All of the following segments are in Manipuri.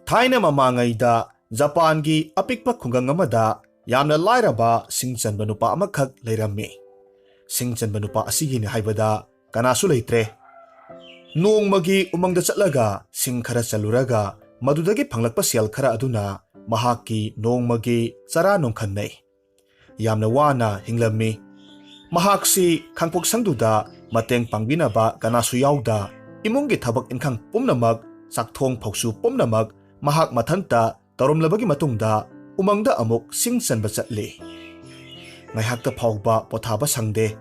ꯊꯥꯏꯅ ꯃꯃꯥꯡꯉꯩꯗ ꯖꯄꯥꯟꯒꯤ ꯑꯄꯤꯛꯄ ꯈꯨꯡꯒꯪ ꯑꯃꯗ ꯌꯥꯝꯅ ꯂꯥꯏꯔꯕ ꯁꯤꯡ ꯆꯟꯕ ꯅꯨꯄꯥ ꯑꯃꯈꯛ ꯂꯩꯔꯝꯃꯤ꯫ ꯁꯤꯡ ꯆꯟꯕ ꯅꯨꯄꯥ ꯑꯁꯤꯒꯤꯅꯤ ꯍꯥꯏꯕꯗ ꯀꯅꯥꯁꯨ ꯂꯩꯇ꯭ꯔꯦ꯫ ꯅꯣꯡꯃꯒꯤ ꯎꯃꯪꯗ ꯆꯠꯂꯒ ꯁꯤꯡ ꯈꯔ ꯆꯜꯂꯨꯔꯒ ꯃꯗꯨꯗꯒꯤ ꯐꯪꯂꯛꯄ ꯁꯦꯜ ꯈꯔ ꯑꯗꯨꯅ ꯃꯍꯥꯛꯀꯤ ꯅꯣꯡꯃꯒꯤ ꯆꯔꯥ ꯅꯣꯡꯈꯟꯅꯩ꯫ ꯌꯥꯝꯅ ꯋꯥꯅ ꯍꯤꯡꯂꯝꯃꯤ꯫ ꯃꯍꯥꯛꯁꯤ ꯈꯥꯡꯄꯣꯛꯁꯪꯗꯨꯗ ꯃꯇꯦꯡ ꯄꯥꯡꯕꯤꯅꯕ ꯀꯅꯥꯁꯨ ꯌꯥꯎꯗ ꯏꯃꯨꯡꯒꯤ ꯊꯕꯛ ꯏꯟꯈꯥꯡ ꯄꯨꯝꯅꯃꯛ, ꯆꯥꯛꯊꯣꯡ ꯐꯧꯁꯨ ꯄꯨꯝꯅꯃꯛ ꯃꯍꯥꯛ ꯃꯊꯟꯇ ꯇꯧꯔꯝꯂꯕꯒꯤ ꯃꯇꯨꯡꯗ ꯎꯃꯪꯗ ꯑꯃꯨꯛ ꯁꯤꯡ ꯆꯟꯕ ꯆꯠꯂꯤ꯫ ꯉꯥꯏꯍꯥꯛꯇ ꯐꯥꯎꯕ ꯄꯣꯊꯥꯕ ꯁꯪꯗꯦ꯫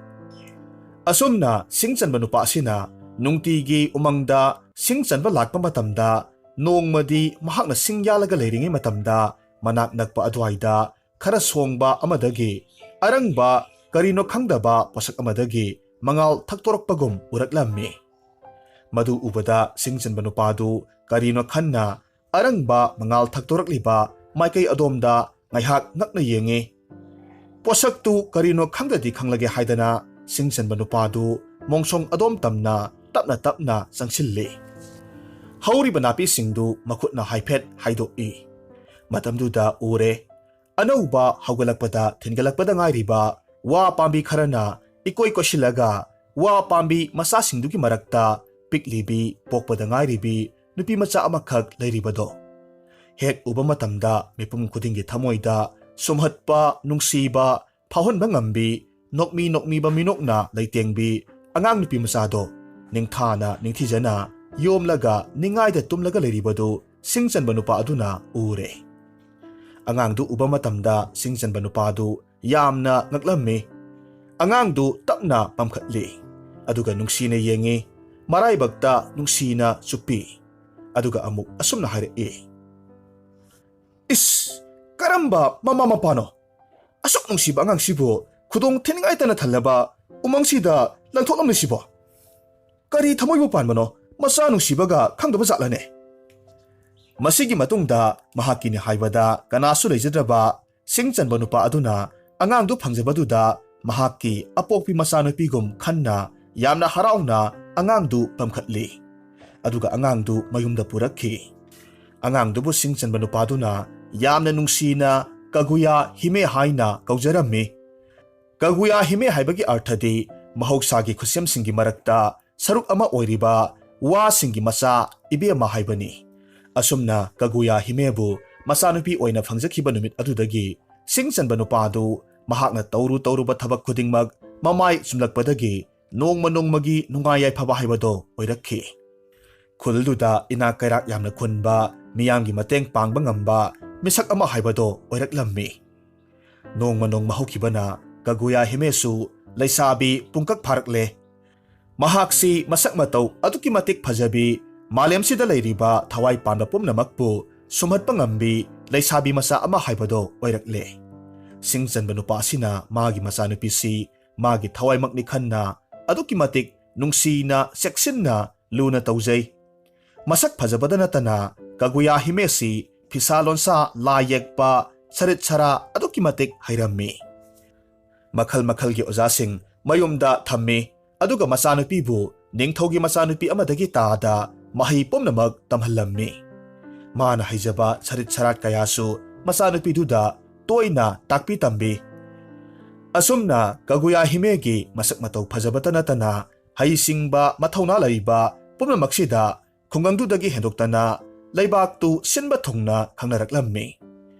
ꯑꯁꯨꯝꯅ ꯁꯤꯡ ꯆꯟꯕ ꯅꯨꯄꯥ ꯑꯁꯤꯅ ꯅꯨꯡꯇꯤꯒꯤ ꯎꯃꯪꯗ ꯁꯤꯡ ꯆꯟꯕ ꯂꯥꯛꯄ ꯃꯇꯝꯗ ꯅꯣꯡꯃꯗꯤ ꯃꯍꯥꯛꯅ ꯁꯤꯡ ꯌꯥꯜꯂꯒ ꯂꯩꯔꯤꯉꯩ ꯃꯇꯝꯗ ꯃꯅꯥꯛ ꯅꯛꯄ ꯑꯗꯨꯋꯥꯏꯗ ꯈꯔ ꯁꯣꯡꯕ ꯑꯃꯗꯒꯤ ꯑꯔꯪꯕ ꯀꯔꯤꯅꯣ ꯈꯪꯗꯕ ꯄꯣꯠꯁꯛ ꯑꯃꯗꯒꯤ ꯃꯉꯥꯜ ꯊꯛꯇꯣꯔꯛꯄꯒꯨꯝ ꯎꯔꯛꯂꯝꯃꯤ꯫ ꯃꯗꯨ ꯎꯕꯗ ꯁꯤꯡ ꯆꯟꯕ ꯅꯨꯄꯥꯗꯨ ꯀꯔꯤꯅꯣ ꯈꯟꯅ ꯑꯔꯪꯕ ꯃꯉꯥꯜ ꯊꯛꯇꯣꯔꯛꯂꯤꯕ ꯃꯥꯏꯀꯩ ꯑꯗꯣꯝꯗ ꯉꯥꯏꯍꯥꯛ ꯉꯛꯅ ꯌꯦꯡꯉꯤ꯫ ꯄꯣꯠꯁꯛꯇꯨ ꯀꯔꯤꯅꯣ ꯈꯪꯗ꯭ꯔꯗꯤ ꯈꯪꯂꯒꯦ ꯍꯥꯏꯗꯅ ꯁꯤꯡ ꯆꯟꯕ ꯅꯨꯄꯥꯗꯨ ꯃꯣꯡꯁꯣꯡ ꯑꯗꯣꯝ ꯇꯝꯅ ꯇꯞꯅ ꯇꯞꯅ ꯆꯪꯁꯤꯜꯂꯤ꯫ ꯍꯧꯔꯤꯕ ꯅꯥꯄꯤꯁꯤꯡꯗꯨ ꯃꯈꯨꯠꯅ ꯍꯥꯏꯐꯦꯠ ꯍꯥꯏꯗꯣꯛꯏ꯫ ꯃꯇꯝꯗꯨꯗ ꯎꯔꯦ, ꯑꯅꯧꯕ ꯍꯧꯒꯠꯂꯛꯄꯗ ꯊꯤꯟꯒꯠꯂꯛꯄꯗ ꯉꯥꯏꯔꯤꯕ ꯋꯥ ꯄꯥꯝꯕꯤ ꯈꯔꯅ ꯏꯀꯣꯏ ꯀꯣꯏꯁꯤꯜꯂꯒ ꯋꯥ ꯄꯥꯝꯕꯤ ꯃꯆꯥꯁꯤꯡꯗꯨꯒꯤ ꯃꯔꯛꯇ ꯄꯤꯛꯂꯤꯕꯤ, ꯄꯣꯛꯄꯗ ꯉꯥꯏꯔꯤꯕꯤ ꯅꯨꯄꯤ ꯃꯆꯥ ꯑꯃꯈꯛ ꯂꯩꯔꯤꯕꯗꯣ꯫ ꯍꯦꯛ ꯎꯕ ꯃꯇꯝꯗ ꯃꯤꯄꯨꯝ ꯈꯨꯗꯤꯡꯒꯤ ꯊꯃꯣꯏꯗ ꯁꯨꯝꯍꯠꯄ, ꯅꯨꯡꯁꯤꯕ ꯐꯥꯎꯍꯟꯕ ꯉꯝꯕꯤ, ꯅꯣꯛꯃꯤ ꯅꯣꯛꯃꯤꯕ ꯃꯤꯅꯣꯛꯅ ꯂꯩꯇꯦꯡꯕꯤ ꯑꯉꯥꯡ ꯅꯨꯄꯤ ꯃꯆꯥꯗꯣ ꯅꯤꯡꯊꯥꯅ ꯅꯤꯡꯊꯤꯖꯅ ꯌꯣꯝꯂꯒ ꯅꯤꯡꯉꯥꯏꯗ ꯇꯨꯝꯂꯒ ꯂꯩꯔꯤꯕꯗꯨ ꯁꯤꯡ ꯆꯟꯕ ꯅꯨꯄꯥ ꯑꯗꯨꯅ ꯎꯔꯦ꯫ ꯑꯉꯥꯡꯗꯨ ꯎꯕ ꯃꯇꯝꯗ ꯁꯤꯡ ꯆꯟꯕ ꯅꯨꯄꯥꯗꯨ ꯌꯥꯝꯅ ꯉꯛꯂꯝꯃꯤ꯫ ꯑꯉꯥꯡꯗꯨ ꯇꯞꯅ ꯄꯝꯈꯠꯂꯤ, ꯑꯗꯨꯒ ꯅꯨꯡꯁꯤꯅ ꯌꯦꯡꯉꯤ, ꯃꯔꯥꯏꯕꯛꯇ ꯅꯨꯡꯁꯤꯅ ꯆꯨꯞꯄꯤ, ꯑꯗꯨꯒ ꯑꯃꯨꯛ ꯑꯁꯨꯝꯅ ꯍꯥꯏꯔꯛꯏ, "ꯏꯁ, ꯀꯔꯝꯕ ꯃꯃꯥ ꯃꯄꯥꯅꯣ? ꯑꯁꯨꯛ ꯅꯨꯡꯁꯤꯕ ꯑꯉꯥꯡꯁꯤꯕꯨ ꯈꯨꯗꯣꯡ ꯊꯤꯅꯤꯡꯉꯥꯏꯇꯅ ꯊꯜꯂꯕ ꯎꯃꯪꯁꯤꯗ ꯂꯪꯊꯣꯛꯂꯝꯂꯤꯁꯤꯕꯣ? ꯀꯔꯤ ꯊꯃꯣꯏꯕꯨ ꯄꯥꯟꯕꯅꯣ ꯃꯆꯥ ꯅꯨꯡꯁꯤꯕꯒ ꯈꯪꯗꯕ ꯖꯥꯠꯂꯅꯦ?" ꯃꯁꯤꯒꯤ ꯃꯇꯨꯡꯗ ꯃꯍꯥꯛꯀꯤꯅꯤ ꯍꯥꯏꯕꯗ ꯀꯅꯥꯁꯨ ꯂꯩꯖꯗ꯭ꯔꯕ ꯁꯤꯡ ꯆꯟꯕ ꯅꯨꯄꯥ ꯑꯗꯨꯅ ꯑꯉꯥꯡꯗꯨ ꯐꯪꯖꯕꯗꯨꯗ ꯃꯍꯥꯛꯀꯤ ꯑꯄꯣꯛꯄꯤ ꯃꯆꯥꯅꯨꯄꯤꯒꯨꯝ ꯈꯟꯅ ꯌꯥꯝꯅ ꯍꯔꯥꯎꯅ ꯑꯉꯥꯡꯗꯨ ꯄꯝꯈꯠꯂꯤ, ꯑꯗꯨꯒ ꯑꯉꯥꯡꯗꯨ ꯃꯌꯨꯝꯗ ꯄꯨꯔꯛꯈꯤ꯫ ꯑꯉꯥꯡꯗꯨꯕꯨ ꯁꯤꯡ ꯆꯟꯕ ꯅꯨꯄꯥꯗꯨꯅ ꯌꯥꯝꯅ ꯅꯨꯡꯁꯤꯅ ꯀꯒꯨꯌꯥ ꯍꯤꯃꯦ ꯍꯥꯏꯅ ꯀꯧꯖꯔꯝꯃꯤ꯫ ꯀꯒꯨꯌꯥ ꯍꯤꯃꯦ ꯍꯥꯏꯕꯒꯤ ꯑꯔꯊꯗꯤ ꯃꯍꯧꯁꯥꯒꯤ ꯈꯨꯠꯁꯦꯝꯁꯤꯡꯒꯤ ꯃꯔꯛꯇ ꯁꯔꯨꯛ ꯑꯃ ꯑꯣꯏꯔꯤꯕ ꯋꯥꯁꯤꯡꯒꯤ ꯃꯆꯥ ꯏꯕꯦꯝꯃ ꯍꯥꯏꯕꯅꯤ꯫ ꯑꯁꯨꯝꯅ ꯀꯒꯨꯌꯥ ꯍꯤꯃꯦꯕꯨ ꯃꯆꯥꯅꯨꯄꯤ ꯑꯣꯏꯅ ꯐꯪꯖꯈꯤꯕ ꯅꯨꯃꯤꯠ ꯑꯗꯨꯗꯒꯤ ꯁꯤꯡ ꯆꯟꯕ ꯅꯨꯄꯥꯗꯨ ꯃꯍꯥꯛꯅ ꯇꯧꯔꯨꯕ ꯊꯕꯛ ꯈꯨꯗꯤꯡꯃꯛ ꯃꯃꯥꯏ ꯆꯨꯝꯂꯛꯄꯗꯒꯤ ꯅꯣꯡꯃ ꯅꯣꯡꯃꯒꯤ ꯅꯨꯡꯉꯥꯏ ꯌꯥꯏꯐꯕ ꯍꯥꯏꯕꯗꯣ ꯑꯣꯏꯔꯛꯈꯤ꯫ ꯈꯨꯜꯗꯨꯗ ꯏꯅꯥꯛ ꯀꯩꯔꯥꯛ ꯌꯥꯝꯅ ꯈꯨꯟꯕ, ꯃꯤꯌꯥꯝꯒꯤ ꯃꯇꯦꯡ ꯄꯥꯡꯕ ꯉꯝꯕ ꯃꯤꯁꯛ ꯑꯃ ꯍꯥꯏꯕꯗꯣ ꯑꯣꯏꯔꯛꯂꯝꯃꯤ꯫ ꯅꯣꯡꯃ ꯅꯣꯡꯃ ꯍꯧꯈꯤꯕꯅ ꯀꯒꯨꯌꯥ ꯍꯤꯃꯦꯁꯨ ꯂꯩꯁꯥꯕꯤ ꯄꯨꯡꯀꯛ ꯐꯥꯔꯛꯂꯦ꯫ ꯃꯍꯥꯛꯁꯤ ꯃꯁꯛ ꯃꯇꯧ ꯑꯗꯨꯛꯀꯤ ꯃꯇꯤꯛ ꯐꯖꯕꯤ, ꯃꯥꯂꯦꯝꯁꯤꯗ ꯂꯩꯔꯤꯕ ꯊꯋꯥꯏ ꯄꯥꯟꯕ ꯄꯨꯝꯅꯃꯛꯄꯨ ꯁꯨꯝꯍꯠꯄ ꯉꯝꯕꯤ ꯂꯩꯁꯥꯕꯤ ꯃꯆꯥ ꯑꯃ ꯍꯥꯏꯕꯗꯣ ꯑꯣꯏꯔꯛꯂꯦ꯫ ꯁꯤꯡ ꯆꯟꯕ ꯅꯨꯄꯥ ꯑꯁꯤꯅ ꯃꯥꯒꯤ ꯃꯆꯥꯅꯨꯄꯤꯁꯤ ꯃꯥꯒꯤ ꯊꯋꯥꯏꯃꯛꯅꯤ ꯈꯟꯅ ꯑꯗꯨꯛꯀꯤ ꯃꯇꯤꯛ ꯅꯨꯡꯁꯤꯅ, ꯆꯦꯛꯁꯤꯟꯅ, ꯂꯨꯅ ꯇꯧꯖꯩ꯫ ꯃꯁꯛ ꯐꯖꯕꯗ ꯅꯠꯇꯅ ꯀꯒꯨꯌꯥ ꯍꯤꯃꯦꯁꯤ ꯐꯤꯁꯥ ꯂꯣꯟꯁꯥ, ꯂꯥꯏ ꯌꯦꯛꯄ, ꯁꯔꯤꯠ ꯁꯔꯥ ꯑꯗꯨꯛꯀꯤ ꯃꯇꯤꯛ ꯍꯩꯔꯝꯃꯤ꯫ ꯃꯈꯜ ꯃꯈꯜꯒꯤ ꯑꯣꯖꯥꯁꯤꯡ ꯃꯌꯨꯝꯗ ꯊꯝꯃꯤ, ꯑꯗꯨꯒ ꯃꯆꯥꯅꯨꯄꯤꯕꯨ ꯅꯤꯡꯊꯧꯒꯤ ꯃꯆꯥꯅꯨꯄꯤ ꯑꯃꯗꯒꯤ ꯇꯥꯗ ꯃꯍꯩ ꯄꯨꯝꯅꯃꯛ ꯇꯝꯍꯜꯂꯝꯃꯤ꯫ ꯃꯥꯅ ꯍꯩꯖꯕ ꯁꯔꯤꯠ ꯁꯔꯥꯠ ꯀꯌꯥꯁꯨ ꯃꯆꯥꯅꯨꯄꯤꯗꯨꯗ ꯇꯣꯏꯅ ꯇꯥꯛꯄꯤ ꯇꯝꯕꯤ꯫ ꯑꯁꯨꯝꯅ ꯀꯒꯨꯌꯥ ꯍꯤꯃꯦꯒꯤ ꯃꯁꯛ ꯃꯇꯧ ꯐꯖꯕꯇ ꯅꯠꯇꯅ ꯍꯩꯁꯤꯡꯕ, ꯃꯊꯧꯅꯥ ꯂꯩꯕ ꯄꯨꯝꯅꯃꯛꯁꯤꯗ ꯈꯨꯡꯒꯪꯗꯨꯗꯒꯤ ꯍꯦꯟꯗꯣꯛꯇꯅ ꯂꯩꯕꯥꯛꯇꯨ ꯁꯤꯟꯕ ꯊꯨꯡꯅ ꯈꯪꯅꯔꯛꯂꯝꯃꯤ꯫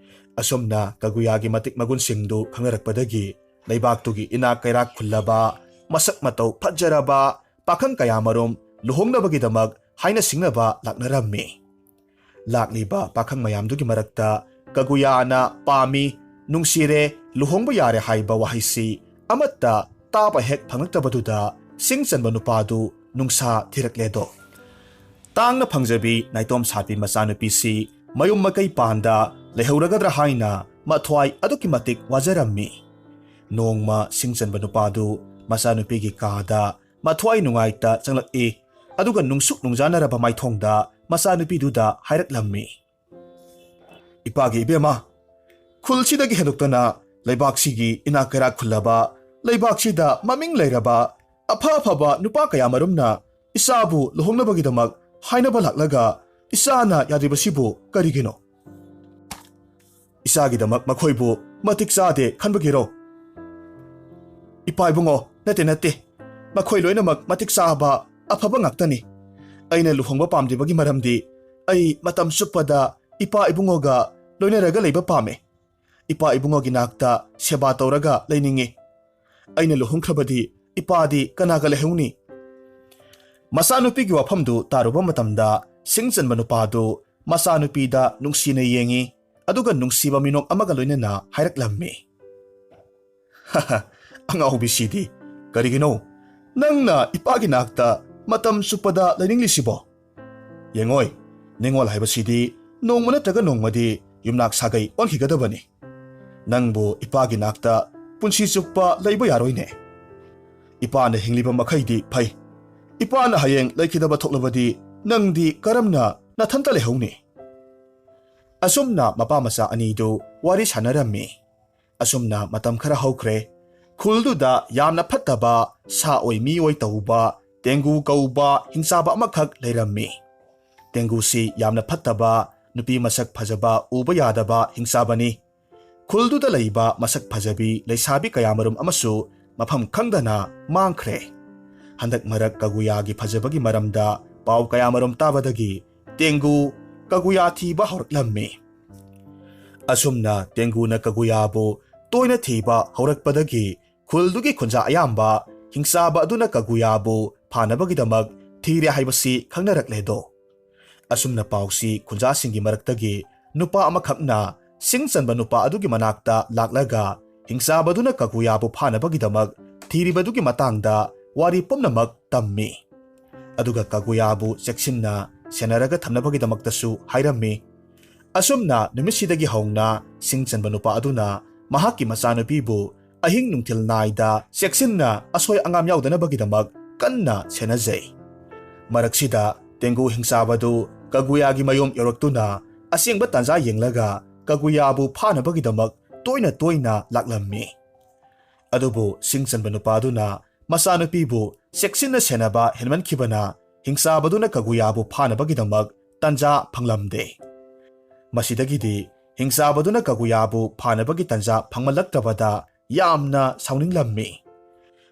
ꯑꯁꯨꯝꯅ ꯀꯒꯨꯌꯥꯒꯤ ꯃꯇꯤꯛ ꯃꯒꯨꯟꯁꯤꯡꯗꯨ ꯈꯪꯅꯔꯛꯄꯗꯒꯤ ꯂꯩꯕꯥꯛꯇꯨꯒꯤ ꯏꯅꯥꯛ ꯀꯩꯔꯥꯛ ꯈꯨꯜꯂꯕ, ꯃꯁꯛ ꯃꯇꯧ ꯐꯖꯔꯕ ꯄꯥꯈꯪ ꯀꯌꯥꯃꯔꯨꯝ ꯂꯨꯍꯣꯡꯅꯕꯒꯤꯗꯃꯛ ꯍꯥꯏꯅ ꯁꯤꯡꯅꯕ ꯂꯥꯛꯅꯔꯝꯃꯤ꯫ ꯂꯥꯛꯂꯤꯕ ꯄꯥꯈꯪ ꯃꯌꯥꯝꯗꯨꯒꯤ ꯃꯔꯛꯇ ꯀꯒꯨꯌꯥꯅ ꯄꯥꯝꯃꯤ, ꯅꯨꯡꯁꯤꯔꯦ, ꯂꯨꯍꯣꯡꯕ ꯌꯥꯔꯦ ꯍꯥꯏꯕ ꯋꯥꯍꯩꯁꯤ ꯑꯃꯠꯇ ꯇꯥꯕ ꯍꯦꯛ ꯐꯪꯂꯛꯇꯕꯗꯨꯗ ꯁꯤꯡ ꯆꯟꯕ ꯅꯨꯄꯥꯗꯨ ꯅꯨꯡꯁꯥ ꯊꯤꯔꯛꯂꯦꯗꯣ꯫ ꯇꯥꯡꯅ ꯐꯪꯖꯕꯤ ꯅꯥꯏꯇꯣꯝ ꯁꯥꯠꯄꯤ ꯃꯆꯥꯅꯨꯄꯤꯁꯤ ꯃꯌꯨꯝ ꯃꯀꯩ ꯄꯥꯟꯗ ꯂꯩꯍꯧꯔꯒꯗ꯭ꯔꯥ ꯍꯥꯏꯅ ꯃꯊ꯭ꯋꯥꯏ ꯑꯗꯨꯛꯀꯤ ꯃꯇꯤꯛ ꯋꯥꯖꯔꯝꯃꯤ꯫ ꯅꯣꯡꯃ ꯁꯤꯡ ꯆꯟꯕ ꯅꯨꯄꯥꯗꯨ ꯃꯆꯥꯅꯨꯄꯤꯒꯤ ꯀꯥꯗ ꯃꯊ꯭ꯋꯥꯏ ꯅꯨꯡꯉꯥꯏꯇ ꯆꯪꯂꯛꯏ, ꯑꯗꯨꯒ ꯅꯨꯡꯁꯨꯛ ꯅꯨꯡꯖꯥꯅꯔꯕ ꯃꯥꯏꯊꯣꯡꯗ ꯃꯆꯥꯅꯨꯄꯤꯗꯨꯗ ꯍꯥꯏꯔꯛꯂꯝꯃꯤ, "ꯏꯄꯥꯒꯤ ꯏꯕꯦꯝꯃ, ꯈꯨꯜꯁꯤꯗꯒꯤ ꯍꯦꯟꯗꯣꯛꯇꯅ ꯂꯩꯕꯥꯛꯁꯤꯒꯤ ꯏꯅꯥꯛ ꯀꯩꯔꯥꯛ ꯈꯨꯜꯂꯕ, ꯂꯩꯕꯥꯛꯁꯤꯗ ꯃꯃꯤꯡ ꯂꯩꯔꯕ ꯑꯐ ꯑꯐꯕ ꯅꯨꯄꯥ ꯀꯌꯥꯃꯔꯨꯝꯅ ꯏꯆꯥꯕꯨ ꯂꯨꯍꯣꯡꯅꯕꯒꯤꯗꯃꯛ ꯍꯥꯏꯅꯕ ꯂꯥꯛꯂꯒ ꯏꯆꯥꯅ ꯌꯥꯗ꯭ꯔꯤꯕꯁꯤꯕꯨ ꯀꯔꯤꯒꯤꯅꯣ? ꯏꯆꯥꯒꯤꯗꯃꯛ ꯃꯈꯣꯏꯕꯨ ꯃꯇꯤꯛ ꯆꯥꯗꯦ ꯈꯟꯕꯒꯤꯔꯣ? ꯏꯄꯥ ꯏꯕꯨꯡꯉꯣ, ꯅꯠꯇꯦ. ꯃꯈꯣꯏ ꯂꯣꯏꯅꯃꯛ ꯃꯇꯤꯛ ꯆꯥꯕ ꯑꯐꯕ ꯉꯥꯛꯇꯅꯤ. ꯑꯩꯅ ꯂꯨꯍꯣꯡꯕ ꯄꯥꯝꯗ꯭ꯔꯤꯕꯒꯤ ꯃꯔꯝꯗꯤ ꯑꯩ ꯃꯇꯝ ꯆꯨꯞꯄꯗ ꯏꯄꯥ ꯏꯕꯨꯡꯉꯣꯒ ꯂꯣꯏꯅꯔꯒ ꯂꯩꯕ ꯄꯥꯝꯃꯦ. ꯏꯄꯥ ꯏꯕꯨꯡꯉꯣꯒꯤ ꯅꯥꯛꯇ ꯁꯦꯕꯥ ꯇꯧꯔꯒ ꯂꯩꯅꯤꯡꯉꯤ. ꯑꯩꯅ ꯂꯨꯍꯣꯡꯈ꯭ꯔꯕꯗꯤ ꯏꯄꯥꯗꯤ ꯀꯅꯥꯒ ꯂꯩꯍꯧꯅꯤ? ꯃꯆꯥꯅꯨꯄꯤꯒꯤ ꯋꯥꯐꯝꯗꯨ ꯇꯥꯔꯨꯕ ꯃꯇꯝꯗ ꯁꯤꯡꯆꯟꯕ ꯅꯨꯄꯥꯗꯨ ꯃꯆꯥꯅꯨꯄꯤꯗ ꯅꯨꯡꯁꯤꯅ ꯌꯦꯡꯉꯤ, ꯑꯗꯨꯒ ꯅꯨꯡꯁꯤꯕ ꯃꯤꯅꯣꯛ ꯑꯃꯒ ꯂꯣꯏꯅꯅ ꯍꯥꯏꯔꯛꯂꯝꯃꯤ. ꯑꯉꯥꯎꯕꯤꯁꯤꯗꯤ ꯀꯔꯤꯒꯤꯅꯣ ꯅꯪꯅ ꯏꯄꯥꯒꯤ ꯅꯥꯛꯇ ꯃꯇꯝ ꯆꯨꯞꯄꯗ ꯂꯩꯅꯤꯡꯂꯤꯁꯤꯕꯣ? ꯌꯦꯡꯉꯣꯏ, ꯅꯤꯡꯉꯣꯜ ꯍꯥꯏꯕꯁꯤꯗꯤ ꯅꯣꯡꯃ ꯅꯠꯇ꯭ꯔꯒ ꯅꯣꯡꯃꯗꯤ ꯌꯨꯝꯅꯥꯛ ꯁꯥꯒꯩ ꯑꯣꯟꯈꯤꯒꯗꯕꯅꯤ. ꯅꯪꯕꯨ ꯏꯄꯥꯒꯤ ꯅꯥꯛꯇ ꯄꯨꯟꯁꯤ ꯆꯨꯞꯄ ꯂꯩꯕ ꯌꯥꯔꯣꯏꯅꯦ. ꯏꯄꯥꯅ ꯍꯤꯡꯂꯤꯕ ꯃꯈꯩꯗꯤ ꯐꯩ. ꯏꯄꯥꯅ ꯍꯌꯦꯡ ꯂꯩꯈꯤꯗꯕ ꯊꯣꯛꯂꯕꯗꯤ ꯅꯪꯗꯤ ꯀꯔꯝꯅ ꯅꯊꯟꯇ ꯂꯩꯍꯧꯅꯤ? ꯑꯁꯨꯝꯅ ꯃꯄꯥ ꯃꯆꯥ ꯑꯅꯤꯗꯨ ꯋꯥꯔꯤ ꯁꯥꯟꯅꯔꯝꯃꯤ. ꯑꯁꯨꯝꯅ ꯃꯇꯝ ꯈꯔ ꯍꯧꯈ꯭ꯔꯦ. ꯈꯨꯜꯗꯨꯗ ꯌꯥꯝꯅ ꯐꯠꯇꯕ ꯁꯥ ꯑꯣꯏ ꯃꯤ ꯑꯣꯏ ꯇꯧꯕ ꯇꯦꯡꯒꯨ ꯀꯧꯕ ꯍꯤꯡꯆꯥꯕ ꯑꯃꯈꯛ ꯂꯩꯔꯝꯃꯤ. ꯇꯦꯡꯒꯨꯁꯤ ꯌꯥꯝꯅ ꯐꯠꯇꯕ, ꯅꯨꯄꯤ ꯃꯁꯛ ꯐꯖꯕ ꯎꯕ ꯌꯥꯗꯕ ꯍꯤꯡꯆꯥꯕꯅꯤ. ꯈꯨꯜꯗꯨꯗ ꯂꯩꯕ ꯃꯁꯛ ꯐꯖꯕꯤ ꯂꯩꯁꯥꯕꯤ ꯀꯌꯥꯃꯔꯨꯝ ꯑꯃꯁꯨ ꯃꯐꯝ ꯈꯪꯗꯅ ꯃꯥꯡꯈ꯭ꯔꯦ. ꯍꯟꯗꯛ ꯃꯔꯛ ꯀꯒꯨꯌꯥꯒꯤ ꯐꯖꯕꯒꯤ ꯃꯔꯝꯗ ꯄꯥꯎ ꯀꯌꯥꯃꯔꯨꯝ ꯇꯥꯕꯗꯒꯤ ꯇꯦꯡꯒꯨ ꯀꯒꯨꯌꯥ ꯊꯤꯕ ꯍꯧꯔꯛꯂꯝꯃꯤ. ꯑꯁꯨꯝꯅ ꯇꯦꯡꯒꯨꯅ ꯀꯒꯨꯌꯥꯕꯨ ꯇꯣꯏꯅ ꯊꯤꯕ ꯍꯧꯔꯛꯄꯗꯒꯤ ꯈꯨꯜꯗꯨꯒꯤ ꯈꯨꯟꯖꯥ ꯑꯌꯥꯝꯕ ꯍꯤꯡꯆꯥꯕ ꯑꯗꯨꯅ ꯀꯒꯨꯌꯥꯕꯨ ꯐꯥꯅꯕꯒꯤꯗꯃꯛ ꯊꯤꯔꯦ ꯍꯥꯏꯕꯁꯤ ꯈꯪꯅꯔꯛꯂꯦꯗꯣ. ꯑꯁꯨꯝꯅ ꯄꯥꯎꯁꯤ ꯈꯨꯟꯖꯥꯁꯤꯡꯒꯤ ꯃꯔꯛꯇꯒꯤ ꯅꯨꯄꯥ ꯑꯃꯈꯛꯅ ꯁꯤꯡꯆꯟꯕ ꯅꯨꯄꯥ ꯑꯗꯨꯒꯤ ꯃꯅꯥꯛꯇ ꯂꯥꯛꯂꯒ ꯍꯤꯡꯆꯥꯕꯗꯨꯅ ꯀꯒꯨꯌꯥꯕꯨ ꯐꯥꯅꯕꯒꯤꯗꯃꯛ ꯊꯤꯔꯤꯕꯗꯨꯒꯤ ꯃꯇꯥꯡꯗ ꯋꯥꯔꯤ ꯄꯨꯝꯅꯃꯛ ꯇꯝꯃꯤ. ꯑꯗꯨꯒ ꯀꯒꯨꯌꯥꯕꯨ ꯆꯦꯛꯁꯤꯟꯅ ꯁꯦꯟꯅꯔꯒ ꯊꯝꯅꯕꯒꯤꯗꯃꯛꯇꯁꯨ ꯍꯥꯏꯔꯝꯃꯤ. ꯑꯁꯨꯝꯅ ꯅꯨꯃꯤꯠꯁꯤꯗꯒꯤ ꯍꯧꯅ ꯁꯤꯡꯆꯟꯕ ꯅꯨꯄꯥ ꯑꯗꯨꯅ ꯃꯍꯥꯛꯀꯤ ꯃꯆꯥꯅꯨꯄꯤꯕꯨ ꯑꯍꯤꯡ ꯅꯨꯡꯊꯤꯜ ꯅꯥꯏꯗ ꯆꯦꯛꯁꯤꯟꯅ ꯑꯁꯣꯏ ꯑꯉꯥꯝ ꯌꯥꯎꯗꯅꯕꯒꯤꯗꯃꯛ ꯀꯟꯅ ꯁꯦꯟꯅꯖꯩ. ꯃꯔꯛꯁꯤꯗ ꯇꯦꯡꯒꯨ ꯍꯤꯡꯆꯥꯕꯗꯨ ꯀꯒꯨꯌꯥꯒꯤ ꯃꯌꯨꯝ ꯌꯧꯔꯛꯇꯨꯅ ꯑꯁꯦꯡꯕ ꯇꯥꯟꯖꯥ ꯌꯦꯡꯂꯒ ꯀꯒꯨꯌꯥꯕꯨ ꯐꯥꯅꯕꯒꯤꯗꯃꯛ ꯇꯣꯏꯅ ꯂꯥꯛꯂꯝꯃꯤ. ꯑꯗꯨꯕꯨ ꯁꯤꯡꯆꯟꯕ ꯅꯨꯄꯥꯗꯨꯅ ꯃꯆꯥꯅꯨꯄꯤꯕꯨ ꯆꯦꯛꯁꯤꯟꯅ ꯁꯦꯟꯅꯕ ꯍꯦꯟꯃꯟꯈꯤꯕꯅ ꯍꯤꯡꯆꯥꯕꯗꯨꯅ ꯀꯒꯨꯌꯥꯕꯨ ꯐꯥꯅꯕꯒꯤꯗꯃꯛ ꯇꯥꯟꯖꯥ ꯐꯪꯂꯝꯗꯦ. ꯃꯁꯤꯗꯒꯤꯗꯤ ꯍꯤꯡꯆꯥꯕꯗꯨꯅ ꯀꯒꯨꯌꯥꯕు ꯐꯥꯅꯕꯒꯤ ꯇꯥꯟꯖꯥ ꯐꯪꯃꯜꯂꯛꯇꯕꯗ ꯌꯥꯝꯅ ꯁꯥꯎꯅꯤꯡꯂꯝꯃꯤ.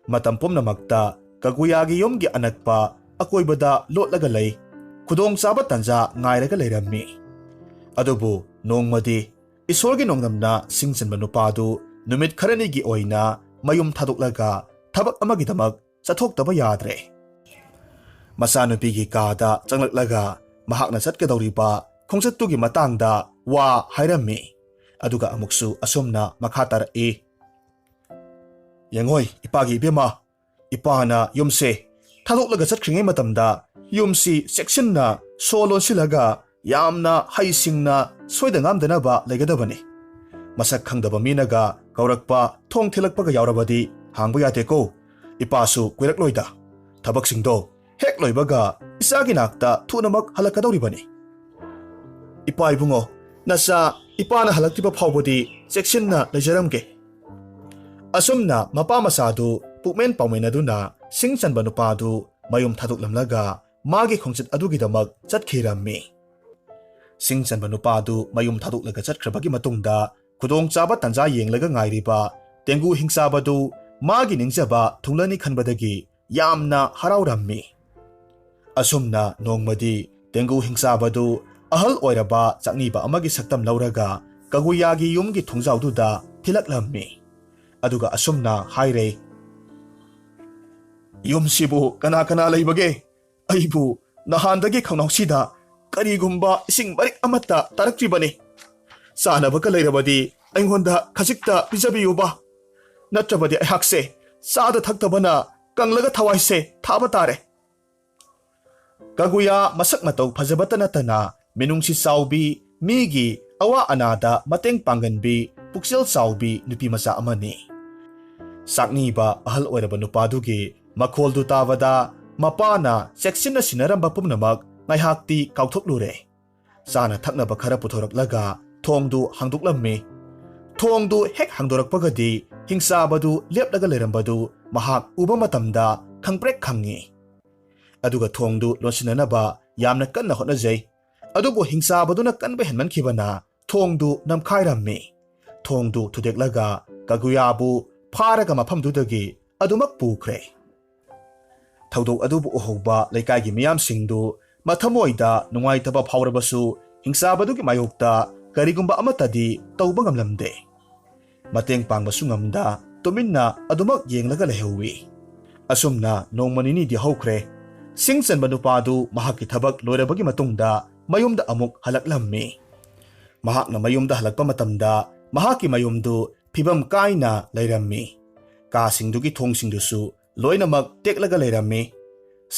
ꯃꯇꯝ ꯄꯨꯝꯅꯃꯛꯇ ꯀꯒꯨꯌꯥꯒꯤ ꯌꯨꯝꯒꯤ ꯑꯅꯛꯄ ꯑꯀꯣꯏꯕꯗ ꯂꯣꯠꯂꯒ ꯂꯩ, ꯈꯨꯗꯣꯡꯆꯥꯕ ꯇꯥꯟꯖꯥ ꯉꯥꯏꯔꯒ ꯂꯩꯔꯝꯃꯤ. ꯑꯗꯨꯕꯨ ꯅꯣꯡꯃꯗꯤ ꯏꯁꯣꯔꯒꯤ ꯅꯣꯡꯗꯝꯅ ꯁꯤꯡꯆꯟꯕ ꯅꯨꯄꯥꯗꯨ ꯅꯨꯃꯤꯠ ꯈꯔꯅꯤꯒꯤ ꯑꯣꯏꯅ ꯃꯌꯨꯝ ꯊꯥꯗꯣꯛꯂꯒ ꯊꯕꯛ ꯑꯃꯒꯤꯗꯃꯛ ꯆꯠꯊꯣꯛꯇꯕ ꯌꯥꯗ꯭ꯔꯦ. ꯃꯆꯥꯅꯨꯄꯤꯒꯤ ꯀꯥꯗ ꯆꯪꯂꯛꯂꯒ ꯃꯍꯥꯛꯅ ꯆꯠꯀꯗꯧꯔꯤꯕ ꯈꯣꯡꯆꯠꯇꯨꯒꯤ ꯃꯇꯥꯡꯗ ꯋꯥ ꯍꯥꯏꯔꯝꯃꯤ. ꯑꯗꯨꯒ ꯑꯃꯨꯛꯁꯨ ꯑꯁꯨꯝꯅ ꯃꯈꯥ ꯇꯥꯔꯛꯏ. ꯌꯦꯡꯉꯣꯏ ꯏꯄꯥꯒꯤ ꯏꯕꯦꯝꯃ, ꯏꯄꯥꯅ ꯌꯨꯝꯁꯦ ꯊꯥꯗꯣꯛꯂꯒ ꯆꯠꯈ꯭ꯔꯤꯉꯩ ꯃꯇꯝꯗ ꯌꯨꯝꯁꯤ ꯆꯦꯛꯁꯤꯟꯅ ꯁꯣ ꯂꯣꯟꯁꯤꯜꯂꯒ ꯌꯥꯝꯅ ꯍꯩꯁꯤꯡꯅ ꯁꯣꯏꯗ ꯉꯥꯝꯗꯅꯕ ꯂꯩꯒꯗꯕꯅꯤ. ꯃꯁꯛ ꯈꯪꯗꯕ ꯃꯤꯅꯒ ꯀꯧꯔꯛꯄ, ꯊꯣꯡ ꯊꯤꯜꯂꯛꯄꯒ ꯌꯥꯎꯔꯕꯗꯤ ꯍꯥꯡꯕ ꯌꯥꯗꯦꯀꯣ. ꯏꯄꯥꯁꯨ ꯀꯨꯏꯔꯛꯂꯣꯏꯗ. ꯊꯕꯛꯁꯤꯡꯗꯣ ꯍꯦꯛ ꯂꯣꯏꯕꯒ ꯏꯆꯥꯒꯤ ꯅꯥꯛꯇ ꯊꯨꯅꯃꯛ ꯍꯜꯂꯛꯀꯗꯧꯔꯤꯕꯅꯤ. ꯏꯄꯥ ꯏꯕꯨꯡꯉꯣ, ꯅꯆꯥ ꯏꯄꯥꯅ ꯍꯜꯂꯛꯇ꯭ꯔꯤꯕ ꯐꯥꯎꯕꯗꯤ ꯆꯦꯛꯁꯤꯟꯅ ꯂꯩꯖꯔꯝꯒꯦ. ꯑꯁꯨꯝꯅ ꯃꯄꯥ ꯃꯆꯥꯗꯨ ꯄꯨꯛꯃꯦꯟ ꯄꯥꯎꯃꯦꯟꯅꯗꯨꯅ ꯁꯤꯡꯆꯟꯕ ꯅꯨꯄꯥꯗꯨ ꯃꯌꯨꯝ ꯊꯥꯗꯣꯛꯂꯝꯂꯒ ꯃꯥꯒꯤ ꯈꯣꯡꯆꯠ ꯑꯗꯨꯒꯤꯗꯃꯛ ꯆꯠꯈꯤꯔꯝꯃꯤ. ꯁꯤꯡꯆꯟꯕ ꯅꯨꯄꯥꯗꯨ ꯃꯌꯨꯝ ꯊꯥꯗꯣꯛꯂꯒ ꯆꯠꯈ꯭ꯔꯕꯒꯤ ꯃꯇꯨꯡꯗ ꯈꯨꯗꯣꯡꯆꯥꯕ ꯇꯥꯟꯖꯥ ꯌꯦꯡꯂꯒ ꯉꯥꯏꯔꯤꯕ ꯇꯦꯡꯒꯨ ꯍꯤꯡꯆꯥꯕꯗꯨ ꯃꯥꯒꯤ ꯅꯤꯡꯖꯕ ꯊꯨꯡꯂꯅꯤ ꯈꯟꯕꯗꯒꯤ ꯌꯥꯝꯅ ꯍꯔꯥꯎꯔꯝꯃꯤ. ꯑꯁꯨꯝꯅ ꯅꯣꯡꯃꯗꯤ ꯇꯦꯡꯒꯨ ꯍꯤꯡꯆꯥꯕꯗꯨ ꯑꯍꯜ ꯑꯣꯏꯔꯕ ꯆꯥꯛꯅꯤꯕ ꯑꯃꯒꯤ ꯁꯛꯇꯝ ꯂꯧꯔꯒ ꯀꯒꯨꯌꯥꯒꯤ ꯌꯨꯝꯒꯤ ꯊꯣꯡꯖꯥꯎꯗꯨꯗ ꯊꯤꯜꯂꯛꯂꯝꯃꯤ. ꯑꯗꯨꯒ ꯑꯁꯨꯝꯅ ꯍꯥꯏꯔꯦ. ꯌꯨꯝꯁꯤꯕꯨ ꯀꯅꯥ ꯀꯅꯥ ꯂꯩꯕꯒꯦ? ꯑꯩꯕꯨ ꯅꯍꯥꯟꯗꯒꯤ ꯈꯧꯅꯥꯎꯁꯤꯗ ꯀꯔꯤꯒꯨꯝꯕ ꯏꯁꯤꯡ ꯃꯔꯤꯛ ꯑꯃꯠꯇ ꯇꯥꯔꯛꯇ꯭ꯔꯤꯕꯅꯤ. ꯆꯥꯅꯕꯒ ꯂꯩꯔꯕꯗꯤ ꯑꯩꯉꯣꯟꯗ ꯈꯖꯤꯛꯇ ꯄꯤꯖꯕꯤꯌꯨꯕ. ꯅꯠꯇ꯭ꯔꯕꯗꯤ ꯑꯩꯍꯥꯛꯁꯦ ꯆꯥꯗ ꯊꯛꯇꯕꯅ ꯀꯪꯂꯒ ꯊꯋꯥꯏꯁꯦ ꯊꯥꯕ ꯇꯥꯔꯦ. ꯀꯒꯨꯌꯥ ꯃꯁꯛ ꯃꯇꯧ ꯐꯖꯕꯇ ꯅꯠꯇꯅ ꯃꯤꯅꯨꯡꯁꯤ ꯆꯥꯎꯕꯤ, ꯃꯤꯒꯤ ꯑꯋꯥ ꯑꯅꯥꯗ ꯃꯇꯦꯡ ꯄꯥꯡꯒꯟꯕꯤ, ꯄꯨꯛꯆꯦꯜ ꯆꯥꯎꯕꯤ ꯅꯨꯄꯤ ꯃꯆꯥ ꯑꯃꯅꯤ. ꯆꯥꯛꯅꯤꯕ ꯑꯍꯜ ꯑꯣꯏꯔꯕ ꯅꯨꯄꯥꯗꯨꯒꯤ ꯃꯈꯣꯜꯗꯨ ꯇꯥꯕꯗ ꯃꯄꯥꯅ ꯆꯦꯛꯁꯤꯟꯅ ꯁꯤꯟꯅꯔꯝꯕ ꯄꯨꯝꯅꯃꯛ ꯉꯥꯏꯍꯥꯛꯇꯤ ꯀꯥꯎꯊꯣꯛꯂꯨꯔꯦ. ꯆꯥꯅ ꯊꯛꯅꯕ ꯈꯔ ꯄꯨꯊꯣꯔꯛꯂꯒ ꯊꯣꯡꯗꯨ ꯍꯥꯡꯗꯣꯛꯂꯝꯃꯤ. ꯊꯣꯡꯗꯨ ꯍꯦꯛ ꯍꯥꯡꯗꯣꯔꯛꯄꯒꯗꯤ ꯍꯤꯡꯆꯥꯕꯗꯨ ꯂꯦꯞꯂꯒ ꯂꯩꯔꯝꯕꯗꯨ ꯃꯍꯥꯛ ꯎꯕ ꯃꯇꯝꯗ ꯈꯪꯄ꯭ꯔꯦꯛ ꯈꯪꯉꯤ. ꯑꯗꯨꯒ ꯊꯣꯡꯗꯨ ꯂꯣꯟꯁꯤꯟꯅꯅꯕ ꯌꯥꯝꯅ ꯀꯟꯅ ꯍꯣꯠꯅꯖꯩ꯫ ꯑꯗꯨꯕꯨ ꯍꯤꯡꯆꯥꯕꯗꯨꯅ ꯀꯟꯕ ꯍꯦꯟꯃꯟꯈꯤꯕꯅ ꯊꯣꯡꯗꯨ ꯅꯝꯈꯥꯏꯔꯝꯃꯤ꯫ ꯊꯣꯡꯗꯨ ꯊꯨꯗꯦꯛꯂꯒ ꯀꯒꯨꯌꯥꯕꯨ ꯐꯥꯔꯒ ꯃꯐꯝꯗꯨꯗꯒꯤ ꯑꯗꯨꯃꯛ ꯄꯨꯈ꯭ꯔꯦ꯫ ꯊꯧꯗꯣꯛ ꯑꯗꯨꯕꯨ ꯎꯍꯧꯕ ꯂꯩꯀꯥꯏꯒꯤ ꯃꯤꯌꯥꯝꯁꯤꯡꯗꯨ ꯃꯊꯃꯣꯏꯗ ꯅꯨꯡꯉꯥꯏꯇꯕ ꯐꯥꯎꯔꯕꯁꯨ ꯍꯤꯡꯆꯥꯕꯗꯨꯒꯤ ꯃꯥꯌꯣꯛꯇ ꯀꯔꯤꯒꯨꯝꯕ ꯑꯃꯠꯇꯗꯤ ꯇꯧꯕ ꯉꯝꯂꯝꯗꯦ꯫ ꯃꯇꯦꯡ ꯄꯥꯡꯕꯁꯨ ꯉꯝꯗ ꯇꯨꯃꯤꯟꯅ ꯑꯗꯨꯃꯛ ꯌꯦꯡꯂꯒ ꯂꯩꯍꯧꯏ꯫ ꯑꯁꯨꯝꯅ ꯅꯣꯡꯃ ꯅꯤꯅꯤꯗꯤ ꯍꯧꯈ꯭ꯔꯦ꯫ ꯁꯤꯡ ꯆꯟꯕ ꯅꯨꯄꯥꯗꯨ ꯃꯍꯥꯛꯀꯤ ꯊꯕꯛ ꯂꯣꯏꯔꯕꯒꯤ ꯃꯇꯨꯡꯗ ꯃꯌꯨꯝꯗ ꯑꯃꯨꯛ ꯍꯜꯂꯛꯂꯝꯃꯤ꯫ ꯃꯍꯥꯛꯅ ꯃꯌꯨꯝꯗ ꯍꯜꯂꯛꯄ ꯃꯇꯝꯗ ꯃꯍꯥꯛꯀꯤ ꯃꯌꯨꯝꯗꯨ ꯐꯤꯕꯝ ꯀꯥꯏꯅ ꯂꯩꯔꯝꯃꯤ꯫ ꯀꯥꯁꯤꯡꯗꯨꯒꯤ ꯊꯣꯡꯁꯤꯡꯗꯨꯁꯨ ꯂꯣꯏꯅꯃꯛ ꯇꯦꯛꯂꯒ ꯂꯩꯔꯝꯃꯤ꯫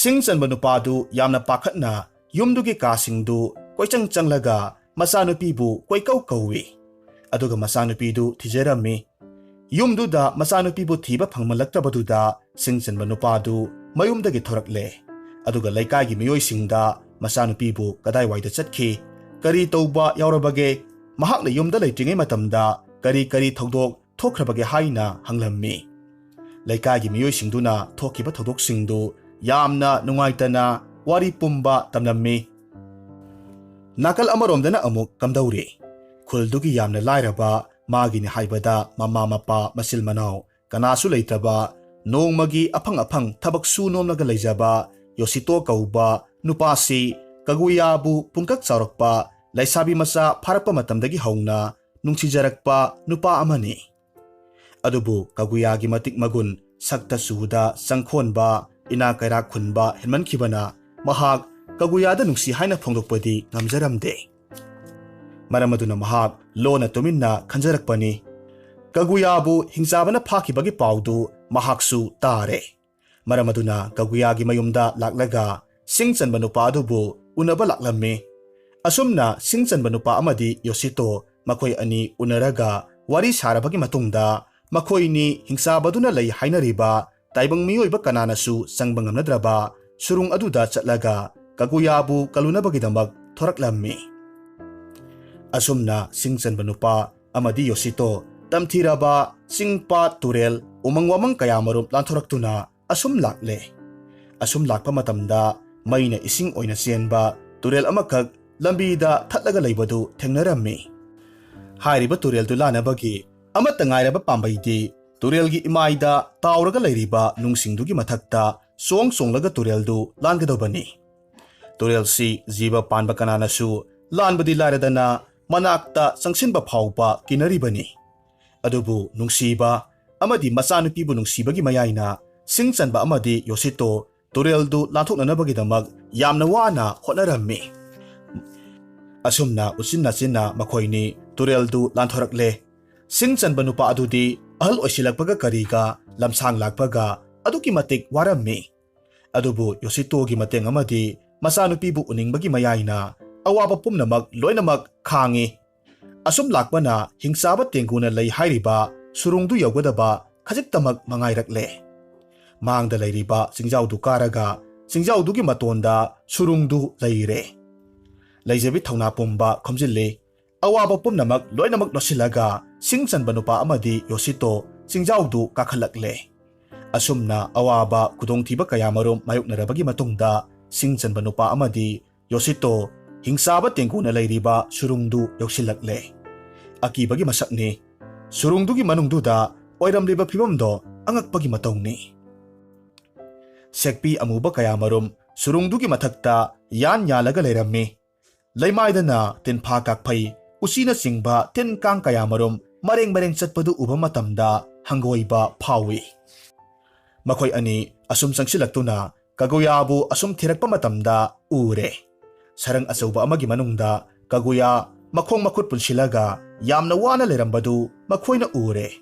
ꯁꯤꯡ ꯆꯟꯕ ꯅꯨꯄꯥꯗꯨ ꯌꯥꯝꯅ ꯄꯥꯈꯠꯅ ꯌꯨꯝꯗꯨꯒꯤ ꯀꯥꯁꯤꯡꯗꯨ ꯀꯣꯏꯆꯪ ꯆꯪꯂꯒ ꯃꯆꯥꯅꯨꯄꯤꯕꯨ ꯀꯣꯏꯀꯧ ꯀꯧꯏ꯫ ꯑꯗꯨꯒ ꯃꯆꯥꯅꯨꯄꯤꯗꯨ ꯊꯤꯖꯔꯝꯃꯤ꯫ ꯌꯨꯝꯗꯨꯗ ꯃꯆꯥꯅꯨꯄꯤꯕꯨ ꯊꯤꯕ ꯐꯪꯃꯜꯂꯛꯇꯕꯗꯨꯗ ꯁꯤꯡ ꯆꯟꯕ ꯅꯨꯄꯥꯗꯨ ꯃꯌꯨꯝꯗꯒꯤ ꯊꯣꯔꯛꯂꯦ꯫ ꯑꯗꯨꯒ ꯂꯩꯀꯥꯏꯒꯤ ꯃꯤꯑꯣꯏꯁꯤꯡꯗ ꯃꯆꯥꯅꯨꯄꯤꯕꯨ ꯀꯗꯥꯏꯋꯥꯏꯗ ꯆꯠꯈꯤ, ꯀꯔꯤ ꯇꯧꯕ ꯌꯥꯎꯔꯕꯒꯦ, ꯃꯍꯥꯛꯅ ꯌꯨꯝꯗ ꯂꯩꯇ꯭ꯔꯤꯉꯩ ꯃꯇꯝꯗ ꯀꯔꯤ ꯀꯔꯤ ꯊꯧꯗꯣꯛ ꯊꯣꯛꯈ꯭ꯔꯕꯒꯦ ꯍꯥꯏꯅ ꯍꯪꯂꯝꯃꯤ꯫ ꯂꯩꯀꯥꯏꯒꯤ ꯃꯤꯑꯣꯏꯁꯤꯡꯗꯨꯅ ꯊꯣꯛꯈꯤꯕ ꯊꯧꯗꯣꯛꯁꯤꯡꯗꯨ ꯌꯥꯝꯅ ꯅꯨꯡꯉꯥꯏꯇꯅ ꯋꯥꯔꯤ ꯄꯨꯝꯕ ꯇꯝꯂꯝꯃꯤ꯫ ꯅꯥꯀꯜ ꯑꯃꯔꯣꯝꯗꯅ ꯑꯃꯨꯛ ꯀꯝꯗꯧꯔꯤ? ꯈꯨꯜꯗꯨꯒꯤ ꯌꯥꯝꯅ ꯂꯥꯏꯔꯕ, ꯃꯥꯒꯤꯅꯤ ꯍꯥꯏꯕꯗ ꯃꯃꯥ ꯃꯄꯥ ꯃꯆꯤꯜ ꯃꯅꯥꯎ ꯀꯅꯥꯁꯨ ꯂꯩꯇ꯭ꯔꯕ, ꯅꯣꯡꯃꯒꯤ ꯑꯐꯪ ꯑꯐꯪ ꯊꯕꯛ ꯁꯨ ꯅꯣꯝꯂꯒ ꯂꯩꯖꯕ ꯌꯣꯁꯤꯇꯣ ꯀꯧꯕ ꯅꯨꯄꯥꯁꯤ ꯀꯒꯨꯌꯥꯕꯨ ꯄꯨꯡꯀꯛ ꯆꯥꯎꯔꯛꯄ ꯂꯩꯁꯥꯕꯤ ꯃꯆꯥ ꯐꯥꯔꯛꯄ ꯃꯇꯝꯗꯒꯤ ꯍꯧꯅ ꯅꯨꯡꯁꯤꯖꯔꯛꯄ ꯅꯨꯄꯥ ꯑꯃꯅꯤ꯫ ꯑꯗꯨꯕꯨ ꯀꯒꯨꯌꯥꯒꯤ ꯃꯇꯤꯛ ꯃꯒꯨꯟ, ꯁꯛꯇ ꯆꯨꯗ ꯆꯪꯈꯣꯟꯕ, ꯏꯅꯥꯛ ꯀꯩꯔꯥꯛ ꯈꯨꯟꯕ ꯍꯦꯟꯃꯟꯈꯤꯕꯅ ꯃꯍꯥꯛ ꯀꯒꯨꯌꯥꯗ ꯅꯨꯡꯁꯤ ꯍꯥꯏꯅ ꯐꯣꯡꯗꯣꯛꯄꯗꯤ ꯉꯝꯖꯔꯝꯗꯦ꯫ ꯃꯔꯝ ꯑꯗꯨꯅ ꯃꯍꯥꯛ ꯂꯣꯟꯅ ꯇꯨꯃꯤꯟꯅ ꯈꯟꯖꯔꯛꯄꯅꯤ꯫ ꯀꯒꯨꯌꯥꯕꯨ ꯍꯤꯡꯆꯥꯕꯅ ꯐꯥꯈꯤꯕꯒꯤ ꯄꯥꯎꯗꯨ ꯃꯍꯥꯛꯁꯨ ꯇꯥꯔꯦ꯫ ꯃꯔꯝ ꯑꯗꯨꯅ ꯀꯒꯨꯌꯥꯒꯤ ꯃꯌꯨꯝꯗ ꯂꯥꯛꯂꯒ ꯁꯤꯡ ꯆꯟꯕ ꯅꯨꯄꯥ ꯑꯗꯨꯕꯨ ꯎꯅꯕ ꯂꯥꯛꯂꯝꯃꯤ꯫ ꯑꯁꯨꯝꯅ ꯁꯤꯡ ꯆꯟꯕ ꯅꯨꯄꯥ ꯑꯃꯗꯤ ꯌꯣꯁꯤꯇꯣ ꯃꯈꯣꯏ ꯑꯅꯤ ꯎꯅꯔꯒ ꯋꯥꯔꯤ ꯁꯥꯔꯕꯒꯤ ꯃꯇꯨꯡꯗ ꯃꯈꯣꯏꯅꯤ ꯍꯤꯡꯆꯥꯕꯗꯨꯅ ꯂꯩ ꯍꯥꯏꯅꯔꯤꯕ ꯇꯥꯏꯕꯪ ꯃꯤꯑꯣꯏꯕ ꯀꯅꯥꯅꯁꯨ ꯆꯪꯕ ꯉꯝꯅꯗ꯭ꯔꯕ ꯁꯨꯔꯨꯡ ꯑꯗꯨꯗ ꯆꯠꯂꯒ ꯀꯒꯨꯌꯥꯕꯨ ꯀꯜꯂꯨꯅꯕꯒꯤꯗꯃꯛ ꯊꯣꯔꯛꯂꯝꯃꯤ꯫ ꯑꯁꯨꯝꯅ ꯁꯤꯡ ꯆꯟꯕ ꯅꯨꯄꯥ ꯑꯃꯗꯤ ꯌꯣꯁꯤꯇꯣ ꯇꯝꯊꯤꯔꯕ ꯆꯤꯡ ꯄꯥꯠ ꯇꯨꯔꯦꯜ ꯎꯃꯪ ꯋꯥꯃꯪ ꯀꯌꯥꯃꯔꯨꯝ ꯂꯥꯟꯊꯣꯔꯛꯇꯨꯅ ꯑꯁꯨꯝ ꯂꯥꯛꯂꯦ꯫ ꯑꯁꯨꯝ ꯂꯥꯛꯄ ꯃꯇꯝꯗ ꯃꯩꯅ ꯏꯁꯤꯡ ꯑꯣꯏꯅ ꯆꯦꯟꯕ ꯇꯨꯔꯦꯜ ꯑꯃꯈꯛ ꯂꯝꯕꯤꯗ ꯊꯠꯂꯒ ꯂꯩꯕꯗꯨ ꯊꯦꯡꯅꯔꯝꯃꯤ꯫ ꯍꯥꯏꯔꯤꯕ ꯇꯨꯔꯦꯜꯗꯨ ꯂꯥꯟꯅꯕꯒꯤ ꯑꯃꯠꯇ ꯉꯥꯏꯔꯕ ꯄꯥꯝꯕꯩꯗꯤ ꯇꯨꯔꯦꯜꯒꯤ ꯏꯃꯥꯏꯗ ꯇꯥꯎꯔꯒ ꯂꯩꯔꯤꯕ ꯅꯨꯡꯁꯤꯡꯗꯨꯒꯤ ꯃꯊꯛꯇ ꯆꯣꯡꯂꯒ ꯇꯨꯔꯦꯜꯗꯨ ꯂꯥꯟꯒꯗꯧꯕꯅꯤ꯫ ꯇꯨꯔꯦꯜꯁꯤ ꯖꯤꯕ ꯄꯥꯟꯕ ꯀꯅꯥꯅꯁꯨ ꯂꯥꯟꯕꯗꯤ ꯂꯥꯏꯔꯗꯅ ꯃꯅꯥꯛꯇ ꯆꯪꯁꯤꯟꯕ ꯐꯥꯎꯕ ꯀꯤꯅꯔꯤꯕꯅꯤ꯫ ꯑꯗꯨꯕꯨ ꯅꯨꯡꯁꯤꯕ ꯑꯃꯗꯤ ꯃꯆꯥꯅꯨꯄꯤꯕꯨ ꯅꯨꯡꯁꯤꯕꯒꯤ ꯃꯌꯥꯏꯅ ꯁꯤꯡ ꯆꯟꯕ ꯑꯃꯗꯤ ꯌꯣꯁꯤꯇꯣ ꯇꯨꯔꯦꯜꯗꯨ ꯂꯥꯟꯊꯣꯛꯅꯅꯕꯒꯤꯗꯃꯛ ꯌꯥꯝꯅ ꯋꯥꯅ ꯍꯣꯠꯅꯔꯝꯃꯤ꯫ ꯑꯁꯨꯝꯅ ꯎꯆꯤꯟ ꯅꯥꯆꯤꯟꯅ ꯃꯈꯣꯏꯅꯤ ꯇꯨꯔꯦꯜꯗꯨ ꯂꯥꯟꯊꯣꯔꯛꯂꯦ꯫ ꯁꯤꯡ ꯆꯟꯕ ꯅꯨꯄꯥ ꯑꯗꯨꯗꯤ ꯑꯍꯜ ꯑꯣꯏꯁꯤꯜꯂꯛꯄꯒ ꯀꯔꯤꯒ ꯂꯝꯁꯥꯡ ꯂꯥꯛꯄꯒ ꯑꯗꯨꯛꯀꯤ ꯃꯇꯤꯛ ꯋꯥꯔꯝꯃꯤ꯫ ꯑꯗꯨꯕꯨ ꯌꯣꯁꯤꯇꯣꯒꯤ ꯃꯇꯦꯡ ꯑꯃꯗꯤ ꯃꯆꯥꯅꯨꯄꯤꯕꯨ ꯎꯅꯤꯡꯕꯒꯤ ꯃꯌꯥꯏꯅ ꯑꯋꯥꯕ ꯄꯨꯝꯅꯃꯛ ꯂꯣꯏꯅꯃꯛ ꯈꯥꯡꯉꯤ꯫ ꯑꯁꯨꯝ ꯂꯥꯛꯄꯅ ꯍꯤꯡꯆꯥꯕ ꯇꯦꯡꯒꯨꯅ ꯂꯩ ꯍꯥꯏꯔꯤꯕ ꯁꯨꯔꯨꯡꯗꯨ ꯌꯧꯒꯗꯕ ꯈꯖꯤꯛꯇꯃꯛ ꯃꯉꯥꯏꯔꯛꯂꯦ꯫ ꯃꯥꯡꯗ ꯂꯩꯔꯤꯕ ꯆꯤꯡꯖꯥꯎꯗꯨ ꯀꯥꯔꯒ ꯆꯤꯡꯖꯥꯎꯗꯨꯒꯤ ꯃꯇꯣꯟꯗ ꯁꯨꯔꯨꯡꯗꯨ ꯂꯩꯔꯦ꯫ ꯂꯩꯖꯕꯤ ꯊꯧꯅꯥ ꯄꯨꯝꯕ ꯈꯣꯝꯖꯤꯜꯂꯤ꯫ ꯑꯋꯥꯕ ꯄꯨꯝꯅꯃꯛ ꯂꯣꯏꯅꯃꯛ ꯂꯣꯠꯁꯤꯜꯂꯒ ꯁꯤꯡ ꯆꯟꯕ ꯅꯨꯄꯥ ꯑꯃꯗꯤ ꯌꯣꯁꯤꯇꯣ ꯆꯤꯡꯖꯥꯎꯗꯨ ꯀꯥꯈꯠꯂꯛꯂꯦ꯫ ꯑꯁꯨꯝꯅ ꯑꯋꯥꯕ ꯈꯨꯗꯣꯡꯊꯤꯕ ꯀꯌꯥꯃꯔꯨꯝ ꯃꯥꯌꯣꯛꯅꯔꯕꯒꯤ ꯃꯇꯨꯡꯗ ꯁꯤꯡ ꯆꯟꯕ ꯅꯨꯄꯥ ꯑꯃꯗꯤ ꯌꯣꯁꯤꯇꯣ ꯍꯤꯡꯆꯥꯕ ꯇꯦꯡꯒꯨꯅ ꯂꯩꯔꯤꯕ ꯁꯨꯔꯨꯡꯗꯨ ꯌꯧꯁꯤꯜꯂꯛꯂꯦ꯫ ꯑꯀꯤꯕꯒꯤ ꯃꯁꯛꯅꯤ꯫ ꯁꯨꯔꯨꯡꯗꯨꯒꯤ ꯃꯅꯨꯡꯗꯨꯗ ꯑꯣꯏꯔꯝꯂꯤꯕ ꯐꯤꯕꯝꯗꯣ ꯑꯉꯛꯄꯒꯤ ꯃꯇꯧꯅꯤ꯫ ꯁꯦꯛꯄꯤ ꯑꯃꯨꯕ ꯀꯌꯥꯃꯔꯨꯝ ꯁꯨꯔꯨꯡꯗꯨꯒꯤ ꯃꯊꯛꯇ ꯌꯥꯟ ꯌꯥꯜꯂꯒ ꯂꯩꯔꯝꯃꯤ꯫ ꯂꯩꯃꯥꯏꯗꯅ ꯇꯤꯟꯐꯥ ꯀꯥꯛꯐꯩ, ꯎꯆꯤꯅꯆꯤꯡꯕ ꯇꯤꯟ ꯀꯥꯡ ꯀꯌꯥꯃꯔꯨꯝ ꯃꯔꯦꯡ ꯃꯔꯦꯡ ꯆꯠꯄꯗꯨ ꯎꯕ ꯃꯇꯝꯗ ꯍꯪꯒꯣꯏꯕ ꯐꯥꯎꯏ꯫ ꯃꯈꯣꯏ ꯑꯅꯤ ꯑꯁꯨꯝ ꯆꯪꯁꯤꯜꯂꯛꯇꯨꯅ ꯀꯒꯨꯌꯥꯕꯨ ꯑꯁꯨꯝ ꯊꯤꯔꯛꯄ ꯃꯇꯝꯗ ꯎꯔꯦ꯫ ꯁꯔꯪ ꯑꯆꯧꯕ ꯑꯃꯒꯤ ꯃꯅꯨꯡꯗ ꯀꯒꯨꯌꯥ ꯃꯈꯣꯡ ꯃꯈꯨꯠ ꯄꯨꯟꯁꯤꯜꯂꯒ ꯌꯥꯝꯅ ꯋꯥꯅ ꯂꯩꯔꯝꯕꯗꯨ ꯃꯈꯣꯏꯅ ꯎꯔꯦ꯫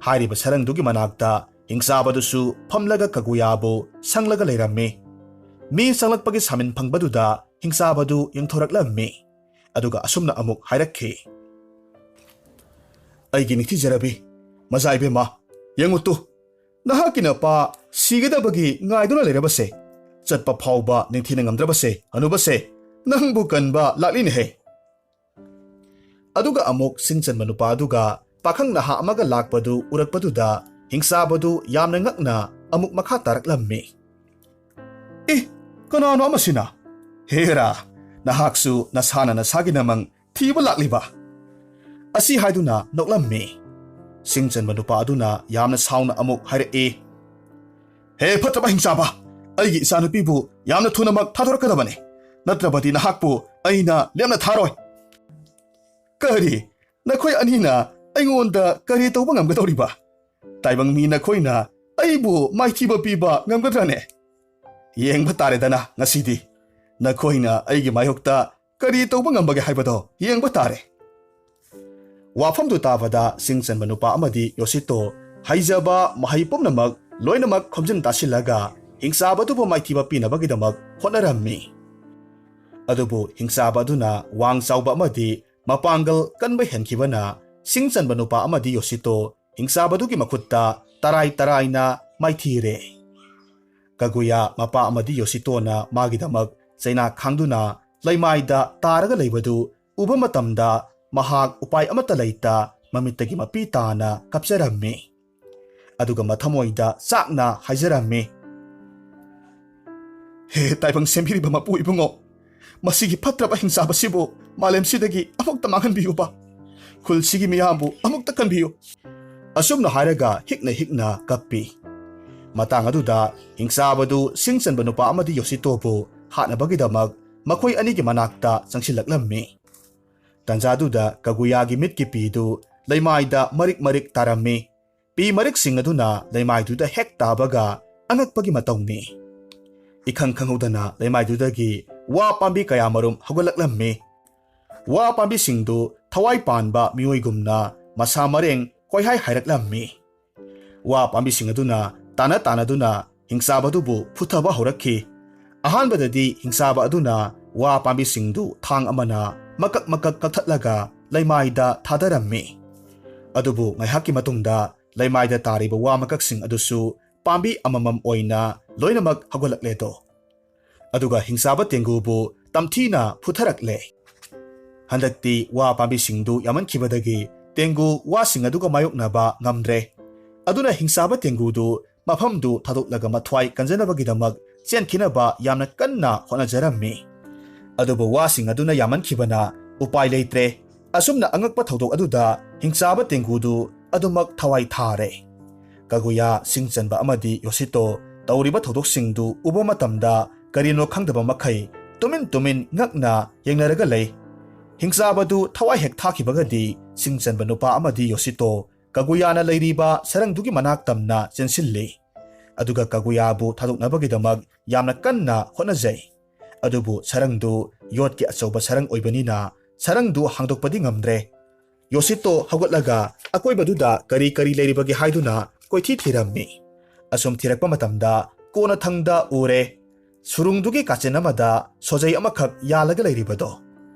ꯍꯥꯏꯔꯤꯕ ꯁꯔꯪꯗꯨꯒꯤ ꯃꯅꯥꯛꯇ ꯍꯤꯡꯆꯥꯕꯗꯨꯁꯨ ꯐꯝꯂꯒ ꯀꯒꯨꯌꯥꯕꯨ ꯁꯪꯂꯒ ꯂꯩꯔꯝꯃꯤ꯫ ꯃꯤ ꯆꯪꯂꯛꯄꯒꯤ ꯁꯥꯃꯤꯟ ꯐꯪꯕꯗꯨꯗ ꯍꯤꯡꯆꯥꯕꯗꯨ ꯌꯦꯡꯊꯣꯔꯛꯂꯝꯃꯤ꯫ ꯑꯗꯨꯒ ꯑꯁꯨꯝꯅ ꯑꯃꯨꯛ ꯍꯥꯏꯔꯛꯈꯤ꯫ ꯑꯩꯒꯤ ꯅꯤꯡꯊꯤꯖꯔꯕꯤ ꯃꯆꯥ ꯏꯕꯦꯝꯃ, ꯌꯦꯡꯉꯨꯇꯨ, ꯅꯍꯥꯛꯀꯤ ꯅꯄꯥ ꯁꯤꯒꯗꯕꯒꯤ ꯉꯥꯏꯗꯨꯅ ꯂꯩꯔꯕꯁꯦ, ꯆꯠꯄ ꯐꯥꯎꯕ ꯅꯤꯡꯊꯤꯅ ꯉꯝꯗ꯭ꯔꯕꯁꯦ ꯍꯅꯨꯕꯁꯦ ꯅꯪꯕꯨ ꯀꯟꯕ ꯂꯥꯛꯂꯤꯅꯦꯍꯦ꯫ ꯑꯗꯨꯒ ꯑꯃꯨꯛ ꯁꯤꯡ ꯆꯟꯕ ꯅꯨꯄꯥ ꯑꯗꯨꯒ ꯄꯥꯈꯪ ꯅꯍꯥ ꯑꯃꯒ ꯂꯥꯛꯄꯗꯨ ꯎꯔꯛꯄꯗꯨꯗ ꯍꯤꯡꯆꯥꯕꯗꯨ ꯌꯥꯝꯅ ꯉꯛꯅ ꯑꯃꯨꯛ ꯃꯈꯥ ꯇꯥꯔꯛꯂꯝꯃꯤ꯫ ꯀꯅꯥꯅꯣ ꯑꯃꯁꯤꯅ? ꯍꯦꯔꯥ, ꯅꯍꯥꯛꯁꯨ ꯅꯁꯥꯅ ꯅꯁꯥꯒꯤ ꯅꯃꯪ ꯊꯤꯕ ꯂꯥꯛꯂꯤꯕ? ꯑꯁꯤ ꯍꯥꯏꯗꯨꯅ ꯅꯣꯛꯂꯝꯃꯤ꯫ ꯁꯤꯡ ꯆꯟꯕ ꯅꯨꯄꯥ ꯑꯗꯨꯅ ꯌꯥꯝꯅ ꯁꯥꯎꯅ ꯑꯃꯨꯛ ꯍꯥꯏꯔꯛꯏ, ꯍꯦ ꯐꯠꯇꯕ ꯍꯤꯡꯆꯥꯕ, ꯑꯩꯒꯤ ꯏꯆꯥꯅꯨꯄꯤꯕꯨ ꯌꯥꯝꯅ ꯊꯨꯅꯃꯛ ꯊꯥꯗꯣꯔꯛꯀꯗꯕꯅꯤ, ꯅꯠꯇ꯭ꯔꯕꯗꯤ ꯅꯍꯥꯛꯄꯨ ꯑꯩꯅ ꯂꯦꯝꯅ ꯊꯥꯔꯣꯏ꯫ ꯀꯔꯤ? ꯅꯈꯣꯏ ꯑꯅꯤꯅ ꯑꯩꯉꯣꯟꯗ ꯀꯔꯤ ꯇꯧꯕ ꯉꯝꯒꯗꯧꯔꯤꯕ? ꯇꯥꯏꯕꯪ ꯃꯤ ꯅꯈꯣꯏꯅ ꯑꯩꯕꯨ ꯃꯥꯏꯊꯤꯕ ꯄꯤꯕ ꯉꯝꯒꯗ꯭ꯔꯅꯦ? ꯌꯦꯡꯕ ꯇꯥꯔꯦꯗꯅ ꯉꯁꯤꯗꯤ ꯅꯈꯣꯏꯅ ꯑꯩꯒꯤ ꯃꯥꯌꯣꯛꯇ ꯀꯔꯤ ꯇꯧꯕ ꯉꯝꯕꯒꯦ ꯍꯥꯏꯕꯗꯣ ꯌꯦꯡꯕ ꯇꯥꯔꯦ꯫ ꯋꯥꯐꯝꯗꯨ ꯇꯥꯕꯗ ꯁꯤꯡ ꯆꯟꯕ ꯅꯨꯄꯥ ꯑꯃꯗꯤ ꯌꯣꯁꯤꯇꯣ ꯍꯩꯖꯕ ꯃꯍꯩ ꯄꯨꯝꯅꯃꯛ ꯂꯣꯏꯅꯃꯛ ꯈꯣꯝꯖꯤꯟ ꯇꯥꯁꯤꯜꯂꯒ ꯍꯤꯡꯆꯥꯕꯗꯨꯕꯨ ꯃꯥꯏꯊꯤꯕ ꯄꯤꯅꯕꯒꯤꯗꯃꯛ ꯍꯣꯠꯅꯔꯝꯃꯤ꯫ ꯑꯗꯨꯕꯨ ꯍꯤꯡꯆꯥꯕ ꯑꯗꯨꯅ ꯋꯥꯡ ꯆꯥꯎꯕ ꯑꯃꯗꯤ ꯃꯄꯥꯡꯒꯜ ꯀꯟꯕ ꯍꯦꯟꯈꯤꯕꯅ ꯁꯤꯡ ꯆꯟꯕ ꯅꯨꯄꯥ ꯑꯃꯗꯤ ꯌꯣꯁꯤꯇꯣ ꯍꯤꯡꯆꯥꯕꯗꯨꯒꯤ ꯃꯈꯨꯠꯇ ꯇꯔꯥꯏ ꯇꯔꯥꯏꯅ ꯃꯥꯏꯊꯤꯔꯦ꯫ ꯀꯒꯨꯌꯥ ꯃꯄꯥ ꯑꯃꯗꯤ ꯌꯣꯁꯤꯇꯣꯅ ꯃꯥꯒꯤꯗꯃꯛ ꯆꯩꯅꯥ ꯈꯥꯡꯗꯨꯅ ꯂꯩꯃꯥꯏꯗ ꯇꯥꯔꯒ ꯂꯩꯕꯗꯨ ꯎꯕ ꯃꯇꯝꯗ ꯃꯍꯥꯛ ꯎꯄꯥꯏ ꯑꯃꯠꯇ ꯂꯩꯇ ꯃꯃꯤꯠꯇꯒꯤ ꯃꯄꯤ ꯇꯥꯅ ꯀꯞꯆꯔꯝꯃꯤ꯫ ꯑꯗꯨꯒ ꯃꯊꯃꯣꯏꯗ ꯆꯥꯛꯅ ꯍꯥꯏꯖꯔꯝꯃꯤ, ꯍꯦ ꯇꯥꯏꯕꯪ ꯁꯦꯝꯕꯤꯔꯤꯕ ꯃꯄꯨ ꯏꯕꯨꯡꯉꯣ, ꯃꯁꯤꯒꯤ ꯐꯠꯇ꯭ꯔꯕ ꯍꯤꯡꯆꯥꯕꯁꯤꯕꯨ ꯃꯥꯂꯦꯝꯁꯤꯗꯒꯤ ꯑꯃꯨꯛꯇ ꯃꯥꯡꯍꯟꯕꯤꯌꯨꯕ, ꯈꯨꯜꯁꯤꯒꯤ ꯃꯤꯌꯥꯝꯕꯨ ꯑꯃꯨꯛꯇ ꯀꯟꯕꯤꯌꯨ꯫ ꯑꯁꯨꯝꯅ ꯍꯥꯏꯔꯒ ꯍꯤꯛꯅ ꯍꯤꯛꯅ ꯀꯞꯄꯤ꯫ ꯃꯇꯥꯡ ꯑꯗꯨꯗ ꯍꯤꯡꯆꯥꯕꯗꯨ ꯁꯤꯡ ꯆꯟꯕ ꯅꯨꯄꯥ ꯑꯃꯗꯤ ꯌꯣꯁꯤꯇꯣꯕꯨ ꯍꯥꯠꯅꯕꯒꯤꯗꯃꯛ ꯃꯈꯣꯏ ꯑꯅꯤꯒꯤ ꯃꯅꯥꯛꯇ ꯆꯪꯁꯤꯜꯂꯛꯂꯝꯃꯤ꯫ ꯇꯟꯖꯥꯗꯨꯗ ꯀꯒꯨꯌꯥꯒꯤ ꯃꯤꯠꯀꯤ ꯄꯤꯗꯨ ꯂꯩꯃꯥꯏꯗ ꯃꯔꯤꯛ ꯃꯔꯤꯛ ꯇꯥꯔꯝꯃꯤ꯫ ꯄꯤ ꯃꯔꯤꯛꯁꯤꯡ ꯑꯗꯨꯅ ꯂꯩꯃꯥꯏꯗꯨꯗ ꯍꯦꯛ ꯇꯥꯕꯒ ꯑꯉꯛꯄꯒꯤ ꯃꯇꯧꯅꯤ꯫ ꯏꯈꯪ ꯈꯪꯍꯧꯗꯅ ꯂꯩꯃꯥꯏꯗꯨꯗꯒꯤ ꯋꯥ ꯄꯥꯝꯕꯤ ꯀꯌꯥꯃꯔꯨꯝ ꯍꯧꯒꯠꯂꯛꯂꯝꯃꯤ꯫ ꯋꯥ ꯄꯥꯝꯕꯤꯁꯤꯡꯗꯨ ꯊꯋꯥꯏ ꯄꯥꯟꯕ ꯃꯤꯑꯣꯏꯒꯨꯝꯅ ꯃꯁꯥ ꯃꯔꯦꯡ ꯀꯣꯏꯍꯥꯏ ꯍꯥꯏꯔꯛꯂꯝꯃꯤ꯫ ꯋꯥ ꯄꯥꯝꯕꯤꯁꯤꯡ ꯑꯗꯨꯅ ꯇꯥꯟꯅ ꯇꯥꯟꯅꯗꯨꯅ ꯍꯤꯡꯆꯥꯕꯗꯨꯕꯨ ꯐꯨꯊꯕ ꯍꯧꯔꯛꯈꯤ꯫ ꯑꯍꯥꯟꯕꯗꯗꯤ ꯍꯤꯡꯆꯥꯕ ꯑꯗꯨꯅ ꯋꯥ ꯄꯥꯝꯕꯤꯁꯤꯡꯗꯨ ꯊꯥꯡ ꯑꯃꯅ ꯃꯀꯛ ꯃꯀꯛ ꯀꯛꯊꯠꯂꯒ ꯂꯩꯃꯥꯏꯗ ꯊꯥꯗꯔꯝꯃꯤ꯫ ꯑꯗꯨꯕꯨ ꯉꯥꯏꯍꯥꯛꯀꯤ ꯃꯇꯨꯡꯗ ꯂꯩꯃꯥꯏꯗ ꯇꯥꯔꯤꯕ ꯋꯥ ꯃꯀꯛꯁꯤꯡ ꯑꯗꯨꯁꯨ ꯄꯥꯝꯕꯤ ꯑꯃꯃꯝ ꯑꯣꯏꯅ ꯂꯣꯏꯅꯃꯛ ꯍꯧꯒꯠꯂꯛꯂꯦꯗꯣ꯫ ꯑꯗꯨꯒ ꯍꯤꯡꯆꯥꯕ ꯇꯦꯡꯒꯨꯕꯨ ꯇꯝꯊꯤꯅ ꯐꯨꯊꯔꯛꯂꯦ꯫ ꯍꯟꯗꯛꯇꯤ ꯋꯥ ꯄꯥꯝꯕꯤꯁꯤꯡꯗꯨ ꯌꯥꯝꯃꯟꯈꯤꯕꯗꯒꯤ ꯇꯦꯡꯒꯨ ꯋꯥꯁꯤꯡ ꯑꯗꯨꯒ ꯃꯥꯌꯣꯛꯅꯕ ꯉꯝꯗ꯭ꯔꯦ꯫ ꯑꯗꯨꯅ ꯍꯤꯡꯆꯥꯕ ꯇꯦꯡꯒꯨꯗꯨ ꯃꯐꯝꯗꯨ ꯊꯥꯗꯣꯛꯂꯒ ꯃꯊ꯭ꯋꯥꯏ ꯀꯟꯖꯅꯕꯒꯤꯗꯃꯛ ꯆꯦꯟꯈꯤꯅꯕ ꯌꯥꯝꯅ ꯀꯟꯅ ꯍꯣꯠꯅꯖꯔꯝꯃꯤ꯫ ꯑꯗꯨꯕꯨ ꯋꯥꯁꯤꯡ ꯑꯗꯨꯅ ꯌꯥꯝꯃꯟꯈꯤꯕꯅ ꯎꯄꯥꯏ ꯂꯩꯇ꯭ꯔꯦ꯫ ꯑꯁꯨꯝꯅ ꯑꯉꯛꯄ ꯊꯧꯗꯣꯛ ꯑꯗꯨꯗ ꯍꯤꯡꯆꯥꯕ ꯇꯦꯡꯒꯨꯗꯨ ꯑꯗꯨꯃꯛ ꯊꯋꯥꯏ ꯊꯥꯔꯦ꯫ ꯀꯒꯨꯌꯥ, ꯁꯤꯡ ꯆꯟꯕ ꯑꯃꯗꯤ ꯌꯣꯁꯤꯇꯣ ꯇꯧꯔꯤꯕ ꯊꯧꯗꯣꯛꯁꯤꯡꯗꯨ ꯎꯕ ꯃꯇꯝꯗ ꯀꯔꯤꯅꯣ ꯈꯪꯗꯕ ꯃꯈꯩ ꯇꯨꯃꯤꯟ ꯇꯨꯃꯤꯟ ꯉꯛꯅ ꯌꯦꯡꯅꯔꯒ ꯂꯩ꯫ ꯍꯤꯡꯆꯥꯕꯗꯨ ꯊꯋꯥꯏ ꯍꯦꯛ ꯊꯥꯈꯤꯕꯒꯗꯤ ꯁꯤꯡ ꯆꯟꯕ ꯅꯨꯄꯥ ꯑꯃꯗꯤ ꯌꯣꯁꯤꯇꯣ ꯀꯒꯨꯌꯥꯅ ꯂꯩꯔꯤꯕ ꯁꯔꯪꯗꯨꯒꯤ ꯃꯅꯥꯛ ꯇꯝꯅ ꯆꯦꯟꯁꯤꯜꯂꯤ꯫ ꯑꯗꯨꯒ ꯀꯒꯨꯌꯥꯕꯨ ꯊꯥꯗꯣꯛꯅꯕꯒꯤꯗꯃꯛ ꯌꯥꯝꯅ ꯀꯟꯅ ꯍꯣꯠꯅꯖꯩ꯫ ꯑꯗꯨꯕꯨ ꯁꯔꯪꯗꯨ ꯌꯣꯠꯀꯤ ꯑꯆꯧꯕ ꯁꯔꯪ ꯑꯣꯏꯕꯅꯤꯅ ꯁꯔꯪꯗꯨ ꯍꯥꯡꯗꯣꯛꯄꯗꯤ ꯉꯝꯗ꯭ꯔꯦ꯫ ꯌꯣꯁꯤꯇꯣ ꯍꯧꯒꯠꯂꯒ ꯑꯀꯣꯏꯕꯗꯨꯗ ꯀꯔꯤ ꯀꯔꯤ ꯂꯩꯔꯤꯕꯒꯦ ꯍꯥꯏꯗꯨꯅ ꯀꯣꯏꯊꯤ ꯊꯤꯔꯝꯃꯤ꯫ ꯑꯁꯨꯝ ꯊꯤꯔꯛꯄ ꯃꯇꯝꯗ ꯀꯣꯟꯅꯊꯪꯗ ꯎꯔꯦ ꯁꯨꯔꯨꯡꯗꯨꯒꯤ ꯀꯥꯆꯤꯟ ꯑꯃꯗ ꯁꯣꯖꯩ ꯑꯃꯈꯛ ꯌꯥꯜꯂꯒ ꯂꯩꯔꯤꯕꯗꯣ꯫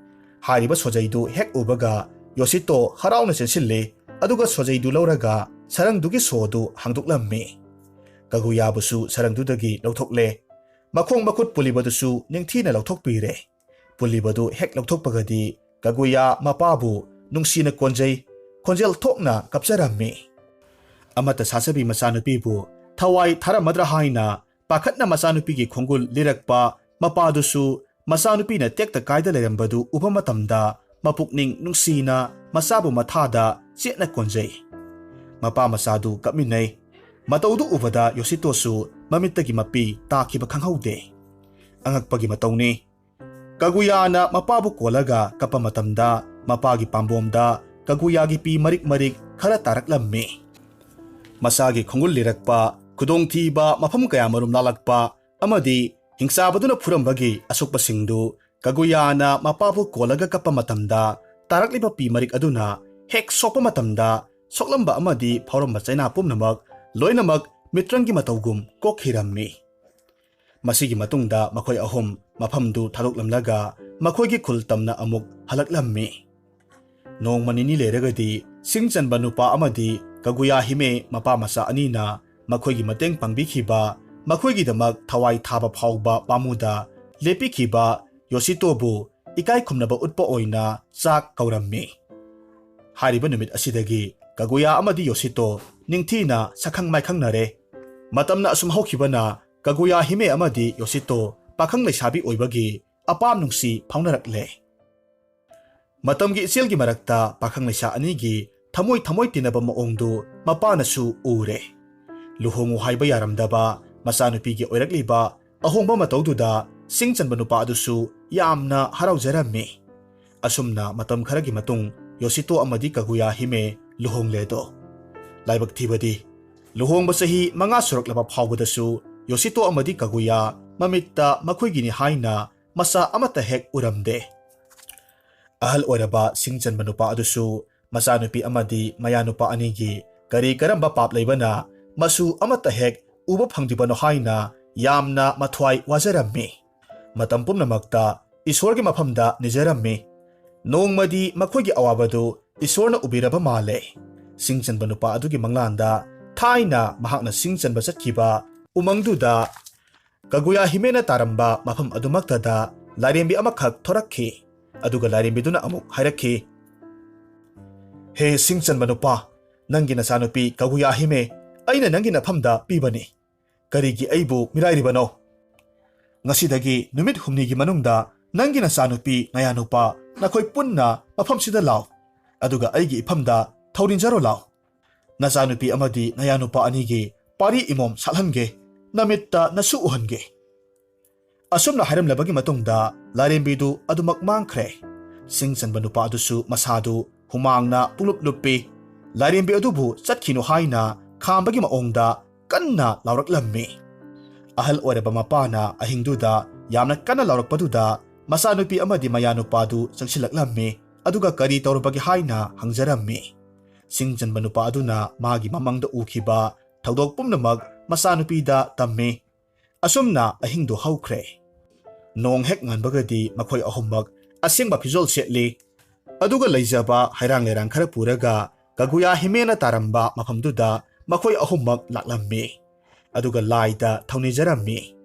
ꯍꯥꯏꯔꯤꯕ ꯁꯣꯖꯩꯗꯨ ꯍꯦꯛ ꯎꯕꯒ ꯌꯣꯁꯤꯇꯣ ꯍꯔꯥꯎꯅ ꯆꯦꯟꯁꯤꯜꯂꯤ꯫ ꯑꯗꯨꯒ ꯁꯣꯖꯩꯗꯨ ꯂꯧꯔꯒ ꯁꯔꯪꯗꯨꯒꯤ ꯁꯣꯗꯨ ꯍꯥꯡꯗꯣꯛꯂꯝꯃꯤ꯫ ꯀꯒꯨꯌꯥꯕꯨꯁꯨ ꯁꯔꯪꯗꯨꯗꯒꯤ ꯂꯧꯊꯣꯛꯂꯦ꯫ ꯃꯈꯣꯡ ꯃꯈꯨꯠ ꯄꯨꯜꯂꯤꯕꯗꯨꯁꯨ ꯅꯤꯡꯊꯤꯅ ꯂꯧꯊꯣꯛꯄꯤꯔꯦ꯫ ꯄꯨꯜꯂꯤꯕꯗꯨ ꯍꯦꯛ ꯂꯧꯊꯣꯛꯄꯒꯗꯤ ꯀꯒꯨꯌꯥ ꯃꯄꯥꯕꯨ ꯅꯨꯡꯁꯤꯅ ꯀꯣꯟꯖꯩ, ꯈꯣꯟꯖꯦꯜ ꯊꯣꯛꯅ ꯀꯞꯆꯔꯝꯃꯤ꯫ ꯑꯃꯠꯇ ꯁꯥꯁꯕꯤ ꯃꯆꯥꯅꯨꯄꯤꯕꯨ ꯊꯋꯥꯏ ꯊꯥꯔꯝꯃꯗ꯭ꯔꯥ ꯍꯥꯏꯅ ꯄꯥꯈꯠꯅ ꯃꯆꯥꯅꯨꯄꯤꯒꯤ ꯈꯣꯡꯒꯨꯜ ꯂꯤꯔꯛꯄ ꯃꯄꯥꯗꯨꯁꯨ ꯃꯆꯥꯅꯨꯄꯤꯅ ꯇꯦꯛꯇ ꯀꯥꯏꯗ ꯂꯩꯔꯝꯕꯗꯨ ꯎꯕ ꯃꯇꯝꯗ ꯃꯄꯨꯛꯅꯤꯡ ꯅꯨꯡꯁꯤꯅ ꯃꯆꯥꯕꯨ ꯃꯊꯥꯗ ꯆꯦꯠꯅ ꯀꯣꯟꯖꯩ꯫ ꯃꯄꯥ ꯃꯆꯥꯗꯨ ꯀꯞꯃꯤꯟꯅꯩ꯫ ꯃꯇꯧꯗꯨ ꯎꯕꯗ ꯌꯣꯁꯤꯇꯣꯁꯨ ꯃꯃꯤꯠꯇꯒꯤ ꯃꯄꯤ ꯇꯥꯈꯤꯕ ꯈꯪꯍꯧꯗꯦ꯫ ꯑꯉꯛꯄꯒꯤ ꯃꯇꯧꯅꯤ꯫ ꯀꯒꯨꯌꯥꯅ ꯃꯄꯥꯕꯨ ꯀꯣꯜꯂꯒ ꯀꯞꯄ ꯃꯇꯝꯗ ꯃꯄꯥꯒꯤ ꯄꯥꯝꯕꯣꯝꯗ ꯀꯒꯨꯌꯥꯒꯤ ꯄꯤ ꯃꯔꯤꯛ ꯃꯔꯤꯛ ꯈꯔ ꯇꯥꯔꯛꯂꯝꯃꯤ꯫ ꯃꯆꯥꯒꯤ ꯈꯣꯡꯒꯨꯜ ꯂꯤꯔꯛꯄ, ꯈꯨꯗꯣꯡꯊꯤꯕ ꯃꯐꯝ ꯀꯌꯥꯃꯔꯨꯝ ꯂꯥꯜꯂꯛꯄ ꯑꯃꯗꯤ ꯍꯤꯡꯆꯥꯕꯗꯨꯅ ꯐꯨꯔꯝꯕꯒꯤ ꯑꯁꯣꯛꯄꯁꯤꯡꯗꯨ ꯀꯒꯨꯌꯥꯅ ꯃꯄꯥꯕꯨ ꯀꯣꯜꯂꯒ ꯀꯞꯄ ꯃꯇꯝꯗ ꯇꯥꯔꯛꯂꯤꯕ ꯄꯤ ꯃꯔꯤꯛ ꯑꯗꯨꯅ ꯍꯦꯛ ꯁꯣꯛꯄ ꯃꯇꯝꯗ ꯁꯣꯛꯂꯝꯕ ꯑꯃꯗꯤ ꯐꯥꯎꯔꯝꯕ ꯆꯩꯅꯥ ꯄꯨꯝꯅꯃꯛ ꯂꯣꯏꯅꯃꯛ ꯃꯤꯇ꯭ꯔꯪꯒꯤ ꯃꯇꯧꯒꯨꯝ ꯀꯣꯛꯈꯤꯔꯝꯃꯤ꯫ ꯃꯁꯤꯒꯤ ꯃꯇꯨꯡꯗ ꯃꯈꯣꯏ ꯑꯍꯨꯝ ꯃꯐꯝꯗꯨ ꯊꯥꯗꯣꯛꯂꯝꯂꯒ ꯃꯈꯣꯏꯒꯤ ꯈꯨꯜ ꯇꯝꯅ ꯑꯃꯨꯛ ꯍꯜꯂꯛꯂꯝꯃꯤ꯫ ꯅꯣꯡꯃ ꯅꯤꯅꯤ ꯂꯩꯔꯒꯗꯤ ꯁꯤꯡ ꯆꯟꯕ ꯅꯨꯄꯥ ꯑꯃꯗꯤ ꯀꯒꯨꯌꯥ ꯍꯤꯃꯦ ꯃꯄꯥ ꯃꯆꯥ ꯑꯅꯤꯅ ꯃꯈꯣꯏꯒꯤ ꯃꯇꯦꯡ ꯄꯥꯡꯕꯤꯈꯤꯕ, ꯃꯈꯣꯏꯒꯤꯗꯃꯛ ꯊꯋꯥꯏ ꯊꯥꯕ ꯐꯥꯎꯕ ꯄꯥꯝꯃꯨꯗ ꯂꯦꯞꯄꯤꯈꯤꯕ ꯌꯣꯁꯤꯇꯣꯕꯨ ꯏꯀꯥꯏ ꯈꯨꯝꯅꯕ ꯎꯠꯄ ꯑꯣꯏꯅ ꯆꯥꯛ ꯀꯧꯔꯝꯃꯤ꯫ ꯍꯥꯏꯔꯤꯕ ꯅꯨꯃꯤꯠ ꯑꯁꯤꯗꯒꯤ ꯀꯒꯨꯌꯥ ꯑꯃꯗꯤ ꯌꯣꯁꯤꯇꯣ ꯅꯤꯡꯊꯤꯅ ꯁꯛꯈꯪ ꯃꯥꯏꯈꯪꯅꯔꯦ꯫ ꯃꯇꯝꯅ ꯑꯁꯨꯝ ꯍꯧꯈꯤꯕꯅ Kaguya Hime amadi Yoshito pakhang leisabi oibagi apam nungsi phaunarakle. Matamgi iselgi marakta pakhang leisa anigi thamoi tinaba maongdu mapanasu ure. Luhongu haiba yaramdaba masanupigi oirakliba ahongba mataududa singchanba nupa adusu yamna haraujaramme. Asumna matam kharagi matung Yoshito amadi Kaguya Hime luhongledo. Laibak thibadi luhongba sahi manga suraklaba phawbadasu Yoshito amadi Kaguya mamitta makhoi haina masa amata hek uramde. Ahal oiraba singchanba nupa adusu masanupi amadi mayanupa anigi kari karamba pap leibana masu amata hek uba phangdibano haina yamna mathwai wajarammi. Matam pumnamakta Isorgi mafamda nijarammi. Nongmadi makhoigi awabadu Isorna ubiraba male. Singchanba nupa adugi manglanda thaina mahakna singchanba chatkiba umangduda Kaguya Himena taramba mafam adumaktada lairembi amakhak thorakhi. Aduga lairembiduna amuk hairakhi. He singchanba nupa, nangi nasanupi Kaguya Hime aina nangi nafamda pibani. Karigi aibu mirairibano. Ngasidagi numit humnigi manungda nangi nasanupi nayanupa nakhoi punna mafamsida law. Aduga aigi ifamda thaurinjaro law. Nasanupi amadi nayanupa anigi pari imom salhange namitta nasu uhange. Asumna hairamlabagi matungda lairembidu adumak mangkhre. Singchanba nupa adusu masadu humangna puluplupi. Lairembi adubu chatkinu haina khambagi maongda kanna lauraklammi. Ahal oiraba mapana ahingduda yamna kanna laurakpaduda masanupi amadi mayanupadu changsilaklammi aduga kari taurabagi haina hangjarammi. Singchanba nupa aduna magi mamangda ukhiba thaudok pumnamak masanupida tammi. Asumna ahingdu haukhre. Nong hek nganbagadi makhoi ahummak asengba phijol setli. Aduga leijaba hairang lerang khara puraga Kaguya Himena taramba mafamduda makhoi ahummak laklammi. Aduga laida thaunijarammi.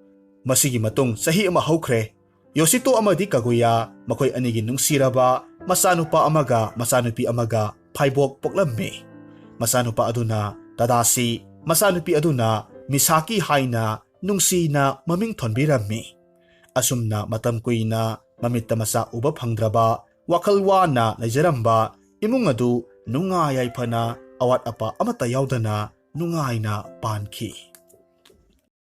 Masigi matung sahi ama haukhre. Yoshito amadi Kaguya makhoi anigi nungsiraba masanupa amaga masanupi amaga phaibok poklammi. Masanupa aduna Tadashi masanupi aduna Misaki haina nungsina maming thonbirammi. Asumna matam kuina mamitta masa uba phangdraba wakhalwana leijaramba imung adu nungayai phana awat apa amata yaudana nungaina panki.